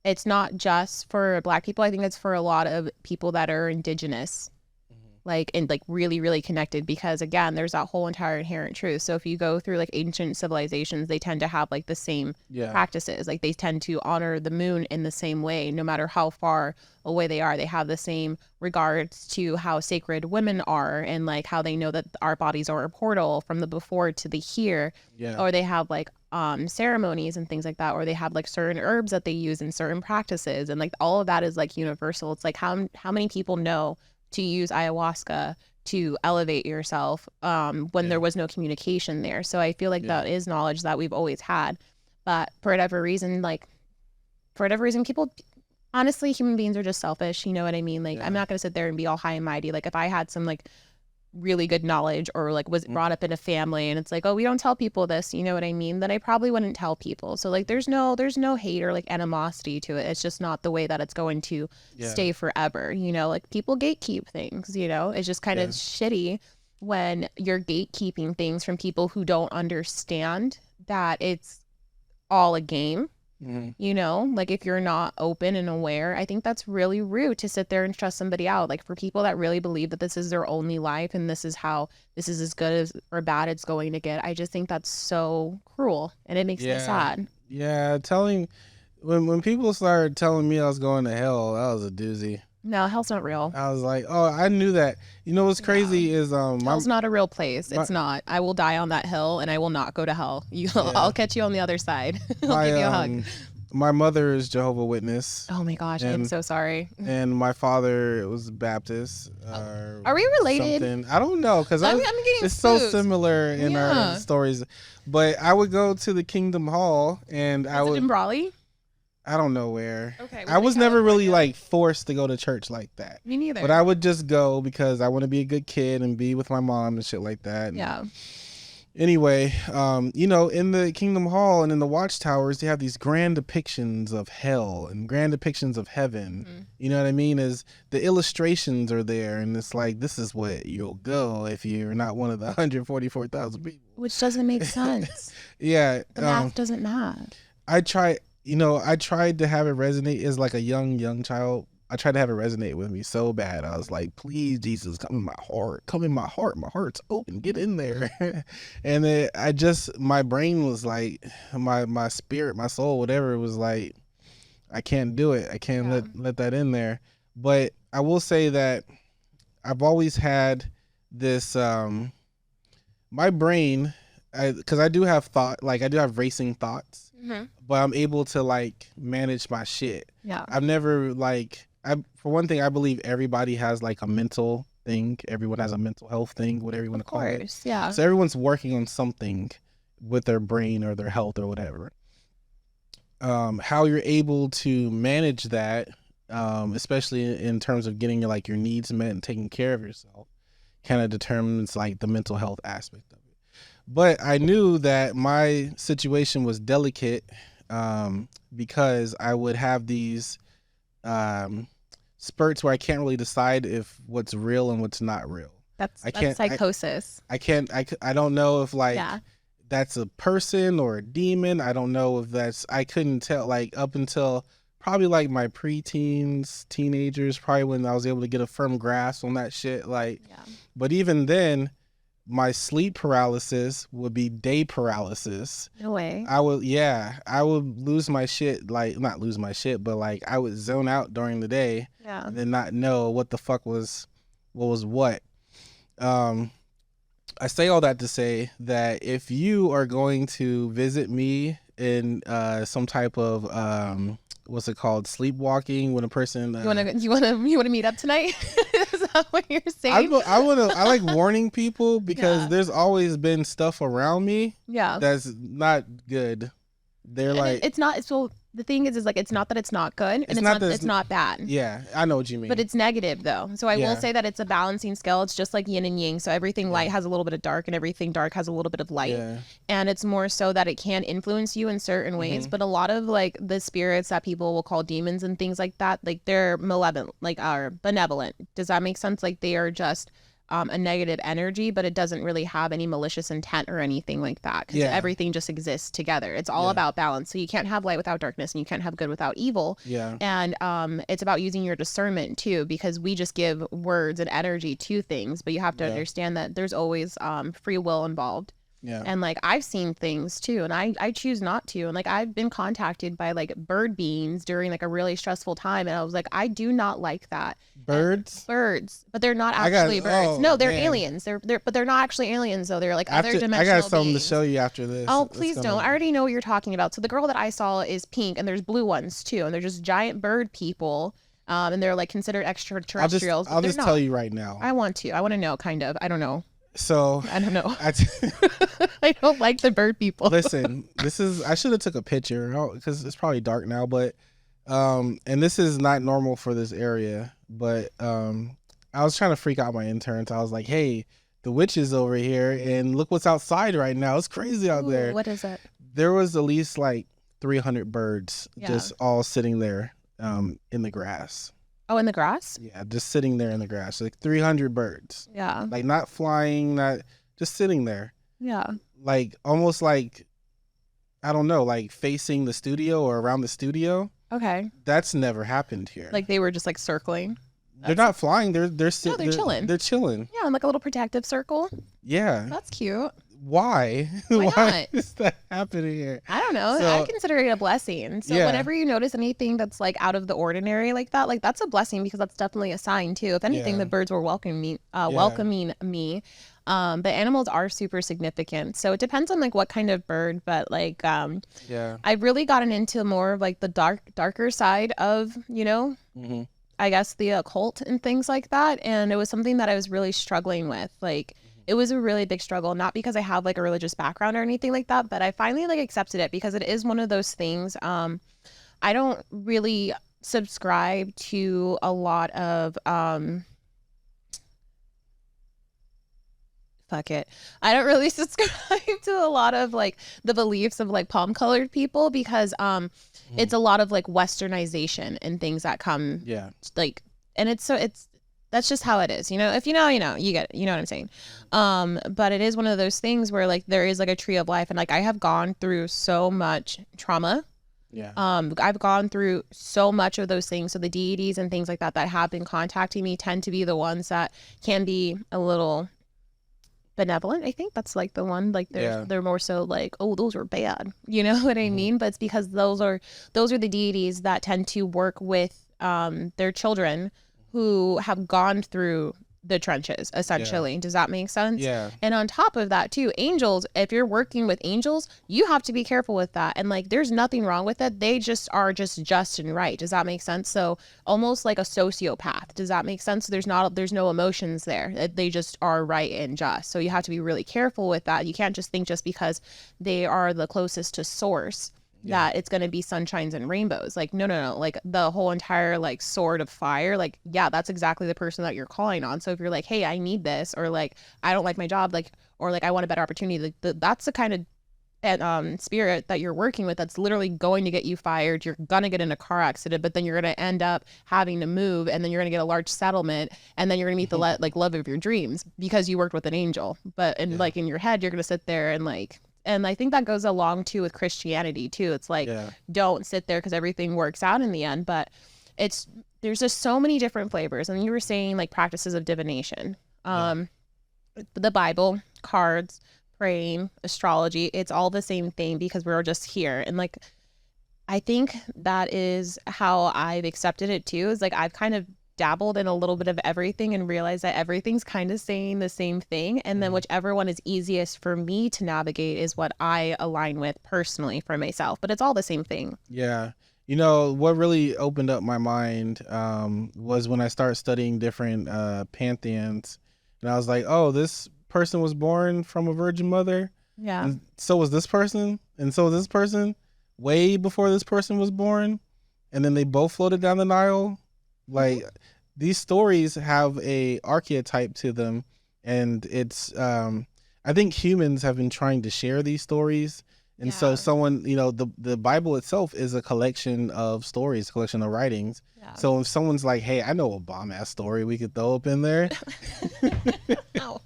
it's not just for Black people. I think it's for a lot of people that are indigenous, and really, really connected, because again, there's that whole entire inherent truth. So if you go through like ancient civilizations, they tend to have like the same practices. Like they tend to honor the moon in the same way, no matter how far away they are. They have the same regards to how sacred women are, and like how they know that our bodies are a portal from the before to the here. Or they have like ceremonies and things like that, or they have like certain herbs that they use in certain practices, and like all of that is like universal. It's like how many people know to use ayahuasca to elevate yourself when there was no communication there. So I feel like that is knowledge that we've always had, but for whatever reason, people, honestly, human beings are just selfish. You know what I mean? Like I'm not gonna sit there and be all high and mighty. Like if I had some like really good knowledge, or like was brought up in a family and it's like, oh, we don't tell people this, you know what I mean, then I probably wouldn't tell people. So like there's no hate or like animosity to it. It's just not the way that it's going to stay forever, like people gatekeep things, it's just kind of shitty when you're gatekeeping things from people who don't understand that it's all a game. Like if you're not open and aware, I think that's really rude to sit there and stress somebody out. Like for people that really believe that this is their only life and this is as good as or bad it's going to get, I just think that's so cruel, and it makes me sad. When people started telling me I was going to hell, that was a doozy. No, hell's not real. I was like, oh, I knew that. What's crazy is hell's not a real place. It's not. I will die on that hill, and I will not go to hell. I'll catch you on the other side. I'll give you a hug. My mother is Jehovah's Witness. Oh my gosh, I'm so sorry. And my father was Baptist. Are we related? Something. I don't know, because it's so similar in our stories. But I would go to the Kingdom Hall, and I would in Brawley. I don't know where. Okay. I was never really like forced to go to church like that. Me neither. But I would just go because I want to be a good kid and be with my mom and shit like that. Yeah. Anyway, in the Kingdom Hall and in the Watchtowers, they have these grand depictions of hell and grand depictions of heaven. You know what I mean? As the illustrations are there, and it's like, this is what you'll go if you're not one of the 144,000 people. Which doesn't make sense. The math doesn't math. I tried to have it resonate as like a young child. I tried to have it resonate with me so bad. I was like, please, Jesus, come in my heart. Come in my heart. My heart's open. Get in there. And then my brain was like, my spirit, my soul, whatever, it was like, I can't do it. I can't let that in there. But I will say that I've always had this, my brain, because I do have I do have racing thoughts, but I'm able to like manage my shit. Yeah. I've never for one thing, I believe everybody has like a mental thing. Everyone has a mental health thing, whatever you want to call it. Of course, yeah. So everyone's working on something with their brain or their health or whatever. How you're able to manage that, especially in terms of getting your needs met and taking care of yourself, kind of determines like the mental health aspect of it. But I knew that my situation was delicate because I would have these spurts where I can't really decide if what's real and what's not real. That's psychosis. I don't know if like Yeah. that's a person or a demon. I don't know if I couldn't tell, like up until probably like my preteens, teenagers, probably when I was able to get a firm grasp on that shit. Like, but even then, my sleep paralysis would be day paralysis. No way. I would lose my shit, like not lose my shit, but like I would zone out during the day and then not know what the fuck was what. I say all that to say that if you are going to visit me in some type of what's it called, sleepwalking, when a person you wanna meet up tonight? Is that what you're saying? I like warning people because there's always been stuff around me that's not good. They're and like it's not. So the thing is like it's not that it's not good, and it's not bad. Yeah, I know what you mean. But it's negative though. So I will say that it's a balancing scale. It's just like yin and yang. So everything light has a little bit of dark, and everything dark has a little bit of light. Yeah. And it's more so that it can influence you in certain ways. But a lot of like the spirits that people will call demons and things like that, like they're malevolent, like are benevolent. Does that make sense? Like they are just a negative energy, but it doesn't really have any malicious intent or anything like that, because everything just exists together. It's all about balance. So you can't have light without darkness, and you can't have good without evil. And it's about using your discernment too, because we just give words and energy to things, but you have to understand that there's always free will involved. And like I've seen things too, and I choose not to. And like I've been contacted by like bird beings during like a really stressful time, and I was like, I do not like that. Birds, but they're not actually birds. No, they're aliens. But they're not actually aliens though. They're like other dimensional I got something beings. to show you after this. Oh, please don't. I already know what you're talking about. So the girl that I saw is pink, and there's blue ones too, and they're just giant bird people. And they're like considered extraterrestrials. I'll just tell you right now. I want to know, kind of. I don't know. So I don't know. I don't like the bird people. Listen, I should have took a picture because it's probably dark now, but and this is not normal for this area, but I was trying to freak out my interns. I was like, hey, the witch is over here and look what's outside right now. It's crazy out there. What is it? There was at least like 300 birds just all sitting there in the grass. Oh, in the grass? Yeah, just sitting there in the grass. Like 300 birds. Yeah. Like not flying, not just sitting there. Yeah. Like almost like, I don't know, like facing the studio or around the studio. Okay. That's never happened here. Like they were just like circling. They're not flying. They're chilling. They're chilling. Yeah, in like a little protective circle. Yeah. That's cute. Why? Why is that happening here? I don't know. So, I consider it a blessing. So whenever you notice anything that's like out of the ordinary like that, like that's a blessing, because that's definitely a sign too. If anything, the birds were welcoming me. But animals are super significant. So it depends on like what kind of bird, but like I've really gotten into more of like the darker side of, I guess the occult and things like that. And it was something that I was really struggling with. Like it was a really big struggle, not because I have like a religious background or anything like that, but I finally like accepted it because it is one of those things. I don't really subscribe to a lot of I don't really subscribe to a lot of like the beliefs of like palm colored people, because it's a lot of like westernization and things that come like, and that's just how it is, if you know, you get it, you know what I'm saying. But it is one of those things where like there is like a tree of life, and like I have gone through so much trauma. I've gone through so much of those things. So the deities and things like that have been contacting me tend to be the ones that can be a little benevolent. I think that's like the one, like they're more so like, oh, those were bad, you know what I mean? But it's because those are the deities that tend to work with their children who have gone through the trenches, essentially. Does that make sense? Yeah. And on top of that too, angels, if you're working with angels, you have to be careful with that. And like there's nothing wrong with it. They just are just and right. Does that make sense? So almost like a sociopath. Does that make sense? There's no emotions there. They just are right and just. So you have to be really careful with that. You can't just think just because they are the closest to source that it's going to be sunshines and rainbows. Like, no. Like the whole entire like sword of fire, like, yeah, that's exactly the person that you're calling on. So if you're like, hey, I need this, or like, I don't like my job, like, or like, I want a better opportunity, like that's the kind of spirit that you're working with that's literally going to get you fired. You're gonna get in a car accident, but then you're gonna end up having to move, and then you're gonna get a large settlement, and then you're gonna meet the love of your dreams because you worked with an angel. But like in your head, you're gonna sit there and like, and I think that goes along too with Christianity too. It's like, don't sit there because everything works out in the end. But there's just so many different flavors. And you were saying like practices of divination, the Bible, cards, praying, astrology, it's all the same thing because we're just here. And like, I think that is how I've accepted it too, is like I've kind of dabbled in a little bit of everything and realized that everything's kind of saying the same thing. And then whichever one is easiest for me to navigate is what I align with personally for myself. But it's all the same thing. Yeah. You know, what really opened up my mind was when I started studying different pantheons. And I was like, oh, this person was born from a virgin mother. Yeah. And so was this person. And so was this person way before this person was born. And then they both floated down the Nile. Like, these stories have a archetype to them. And it's, I think humans have been trying to share these stories. And so someone, you know, the Bible itself is a collection of stories, a collection of writings. Yeah. So if someone's like, hey, I know a bomb ass story we could throw up in there. Oh,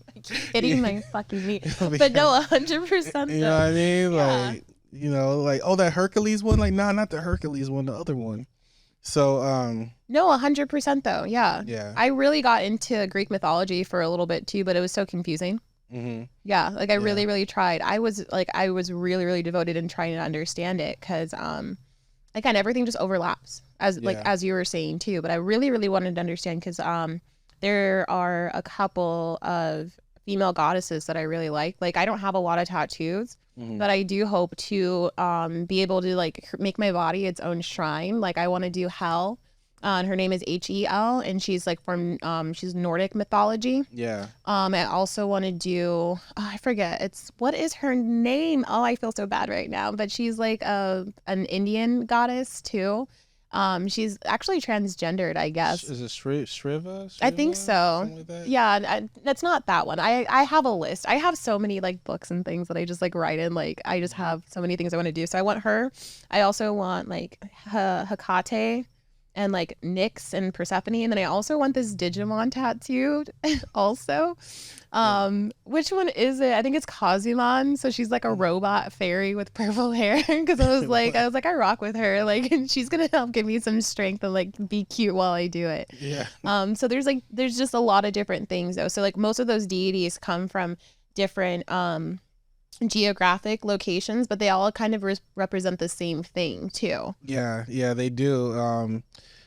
hitting my fucking meat. But no, 100%. You know what I mean? Like, you know, like, oh, that Hercules one? Like, nah, not the Hercules one, the other one. So, no, 100% though. Yeah. Yeah. I really got into Greek mythology for a little bit too, but it was so confusing. Mm-hmm. Yeah, like I really tried. I was really devoted in trying to understand it because again, everything just overlaps as you were saying too. But I really wanted to understand because there are a couple of female goddesses that I really like. Like, I don't have a lot of tattoos, but I do hope to be able to like make my body its own shrine. Like, I want to do Hel. Her name is Hel, and she's like from she's Nordic mythology. Yeah. I also want to do I forget, what is her name? Oh, I feel so bad right now. But she's like an Indian goddess too. She's actually transgendered, I guess. Is it Shriva? I think so. Like that? Yeah, that's not that one. I have a list. I have so many like books and things that I just like write in. Like, I just have so many things I want to do. So I want her. I also want like Hecate and like Nyx and Persephone, and then I also want this Digimon tattooed also. Which one is it? I think it's Kazumon. So she's like a robot fairy with purple hair. Because I was like I rock with her, like, and she's gonna help give me some strength and like be cute while I do it. Yeah. So there's just a lot of different things though. So like most of those deities come from different geographic locations, but they all kind of represent the same thing too. Yeah, they do.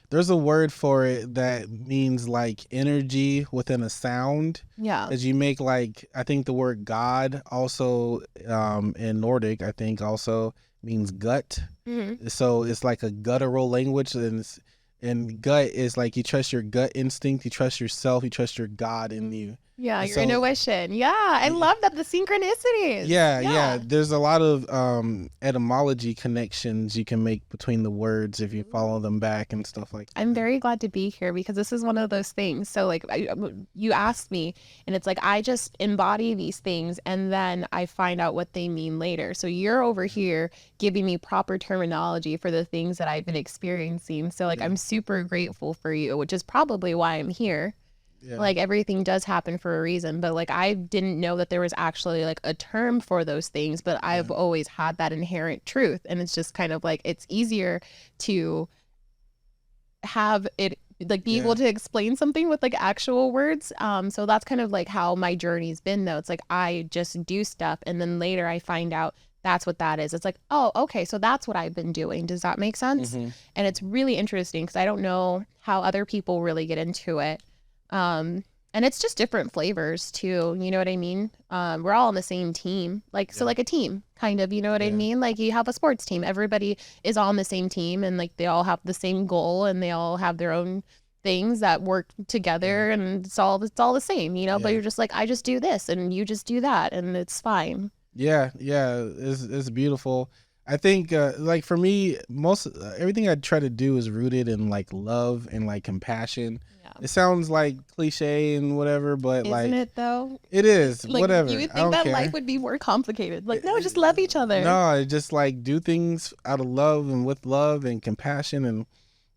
There's a word for it that means like energy within a sound. Yeah. As you make like, I think the word God also in Nordic, I think also means gut. Mm-hmm. So it's like a guttural language, and gut is like you trust your gut instinct, you trust yourself, you trust your God in you. Yeah, your intuition. Yeah, I love that, the synchronicities. Yeah. There's a lot of etymology connections you can make between the words if you follow them back and stuff like that. I'm very glad to be here because this is one of those things. So like you asked me, and it's like I just embody these things and then I find out what they mean later. So you're over here giving me proper terminology for the things that I've been experiencing. So like I'm super grateful for you, which is probably why I'm here. Yeah. Like everything does happen for a reason, but like I didn't know that there was actually like a term for those things, but I've always had that inherent truth, and it's just kind of like it's easier to have it like be able to explain something with like actual words. So that's kind of like how my journey's been though. It's like I just do stuff and then later I find out that's what that is. It's like, oh, okay, so that's what I've been doing. Does that make sense? Mm-hmm. And it's really interesting because I don't know how other people really get into it. And it's just different flavors too. You know what I mean? We're all on the same team, like, so like a team kind of, you know what I mean? Like you have a sports team, everybody is on the same team and like they all have the same goal and they all have their own things that work together and it's all the same, you know, but you're just like, I just do this and you just do that and it's fine. Yeah. It's beautiful. I think like for me, most everything I try to do is rooted in like love and like compassion. Yeah. It sounds like cliche and whatever, but isn't like it though? it is. Like, whatever. You would I think don't that care. life would be more complicated. Like, no, just love each other. No, just like do things out of love and with love and compassion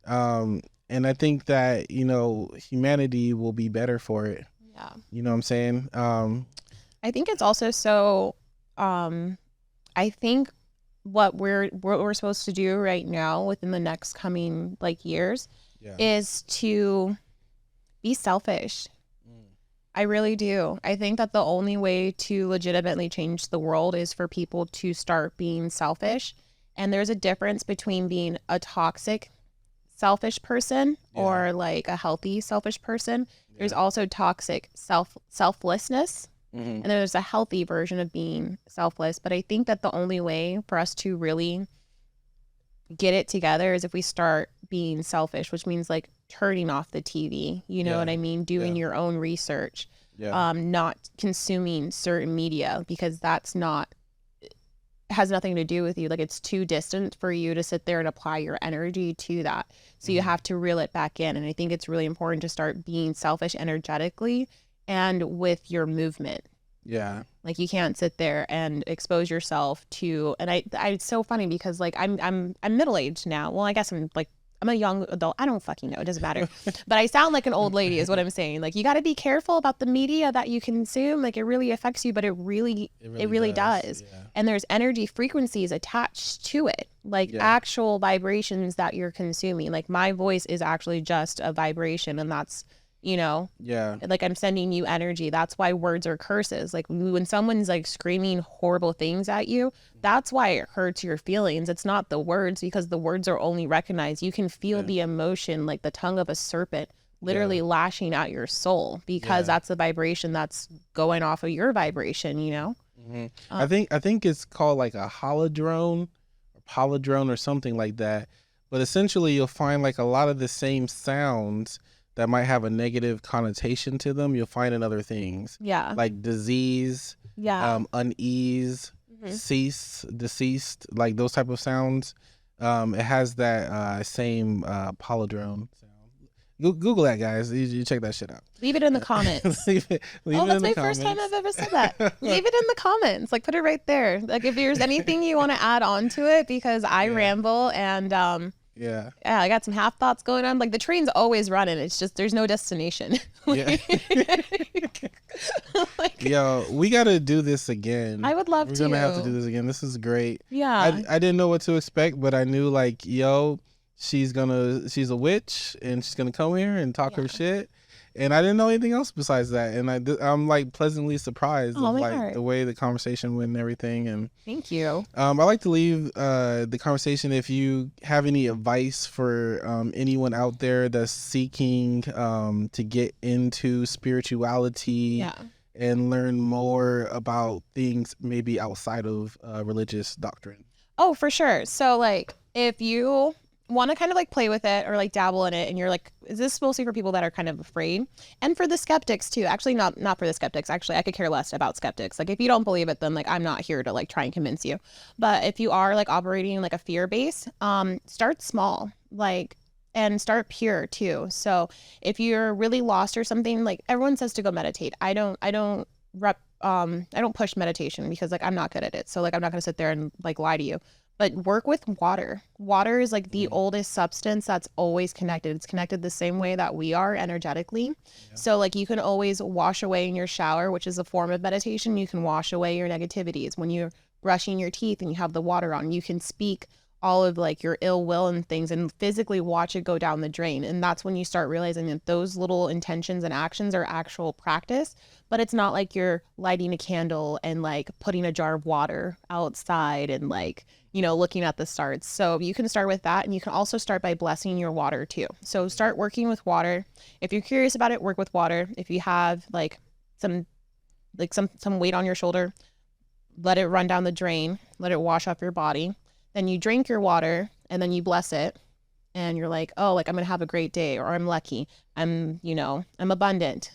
and I think that, you know, humanity will be better for it. Yeah. You know what I'm saying? I think it's also so I think what we're supposed to do right now within the next coming like years is to be selfish. I really do. I think that the only way to legitimately change the world is for people to start being selfish. And there's a difference between being a toxic selfish person or like a healthy selfish person. There's also toxic selflessness. And there's a healthy version of being selfless. But I think that the only way for us to really get it together is if we start being selfish, which means like turning off the TV, you know what I mean? Doing your own research, not consuming certain media, because that's not, has nothing to do with you. Like, it's too distant for you to sit there and apply your energy to that. So you have to reel it back in. And I think it's really important to start being selfish energetically and with your movement. Yeah. Like, you can't sit there and expose yourself to, and I it's so funny because like I'm middle-aged now. Well, I guess I'm a young adult. I don't fucking know. It doesn't matter. But I sound like an old lady is what I'm saying. Like, you got to be careful about the media that you consume. Like, it really affects you, but it really does. Yeah. And there's energy frequencies attached to it, like actual vibrations that you're consuming. Like, my voice is actually just a vibration, and that's, you know, like, I'm sending you energy. That's why words are curses. Like, when someone's like screaming horrible things at you, that's why it hurts your feelings. It's not the words, because the words are only recognized. You can feel the emotion, like the tongue of a serpent literally lashing at your soul, because that's the vibration that's going off of your vibration, you know? I think it's called like a holodrone or something like that. But essentially you'll find like a lot of the same sounds that might have a negative connotation to them, you'll find in other things. Yeah. Like disease, unease, deceased, like those type of sounds. It has that same polydrome sound. Google that, guys. You check that shit out. Leave it in the comments. Leave that's my first time I've ever said that. Leave it in the comments. Like, put it right there. Like, if there's anything you want to add on to it, because I ramble and yeah, I got some half thoughts going on. Like, the train's always running. It's just there's no destination. Like, yo, we got to do this again. I would love to. We're gonna have to do this again. This is great. Yeah. I didn't know what to expect, but I knew like, yo, she's a witch and she's gonna come here and talk her shit. And I didn't know anything else besides that. And I'm like pleasantly surprised of like the way the conversation went and everything. And thank you. I like to leave the conversation, if you have any advice for anyone out there that's seeking to get into spirituality and learn more about things maybe outside of religious doctrine. Oh, for sure. So like, if you want to kind of like play with it or like dabble in it, and you're like, is this mostly for people that are kind of afraid, and for the skeptics too? Actually, not for the skeptics. Actually, I could care less about skeptics. Like, if you don't believe it, then like, I'm not here to like try and convince you. But if you are like operating like a fear base, start small, like, and start pure too. So if you're really lost or something, like, everyone says to go meditate. I don't push meditation, because like, I'm not good at it. So like, I'm not gonna sit there and like lie to you. But work with water. Water is like the oldest substance that's always connected. It's connected the same way that we are energetically. Yeah. So like, you can always wash away in your shower, which is a form of meditation. You can wash away your negativities. When you're brushing your teeth and you have the water on, you can speak all of like your ill will and things and physically watch it go down the drain. And that's when you start realizing that those little intentions and actions are actual practice. But it's not like you're lighting a candle and like putting a jar of water outside and like, you know, looking at the stars. So you can start with that, and you can also start by blessing your water too. So start working with water. If you're curious about it, work with water. If you have like some weight on your shoulder, let it run down the drain, let it wash off your body. Then you drink your water, and then you bless it, and you're like, oh, like, I'm gonna have a great day, or I'm lucky, I'm abundant.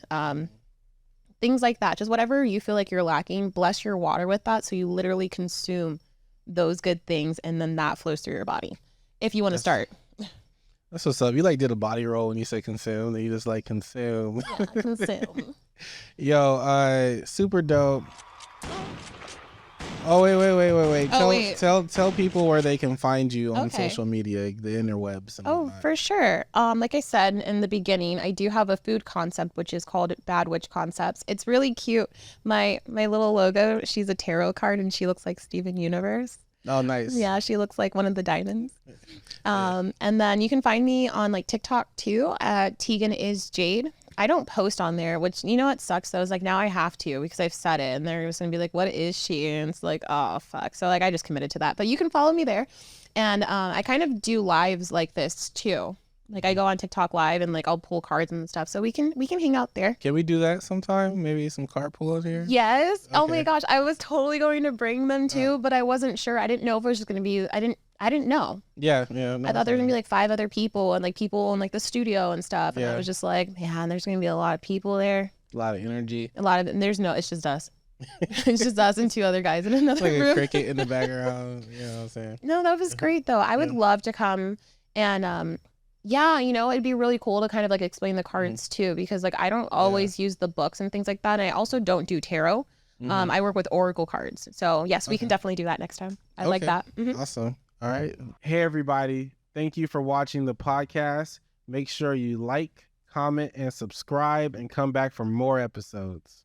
Things like that. Just whatever you feel like you're lacking, bless your water with that, so you literally consume those good things, and then that flows through your body if you want to start. That's what's up. You like did a body roll when you say consume, and you just like consume. Yeah, consume. Yo, super dope. Oh wait. Tell people where they can find you on social media, the interwebs. And whatnot. For sure. Like I said in the beginning, I do have a food concept which is called Bad Witch Concepts. It's really cute. My little logo, she's a tarot card and she looks like Steven Universe. Oh, nice. Yeah, she looks like one of the diamonds. And then you can find me on like TikTok too at Tegan is Jade. I don't post on there, which, you know what sucks though, is like now I have to because I've said it and they're just gonna be like, what is she? And it's like, oh fuck. So like I just committed to that. But you can follow me there. And I kind of do lives like this too. Like I go on TikTok live and like I'll pull cards and stuff. So we can hang out there. Can we do that sometime? Maybe some card pulling here? Yes. Okay. Oh my gosh. I was totally going to bring them too, but I wasn't sure. I didn't know if it was just gonna be I didn't know. Yeah. No, I thought there was gonna be like 5 other people and like people in like the studio and stuff. And I was just like, man, there's gonna be a lot of people there. A lot of energy. And it's just us. It's just us and 2 other guys in another like room. A cricket in the background. You know what I'm saying? No, that was great though. I would love to come and yeah, you know, it'd be really cool to kind of like explain the cards too, because like I don't always use the books and things like that. And I also don't do tarot. I work with oracle cards. So yes, we can definitely do that next time. I like that. Awesome. All right. Hey, everybody. Thank you for watching the podcast. Make sure you like, comment, and subscribe and come back for more episodes.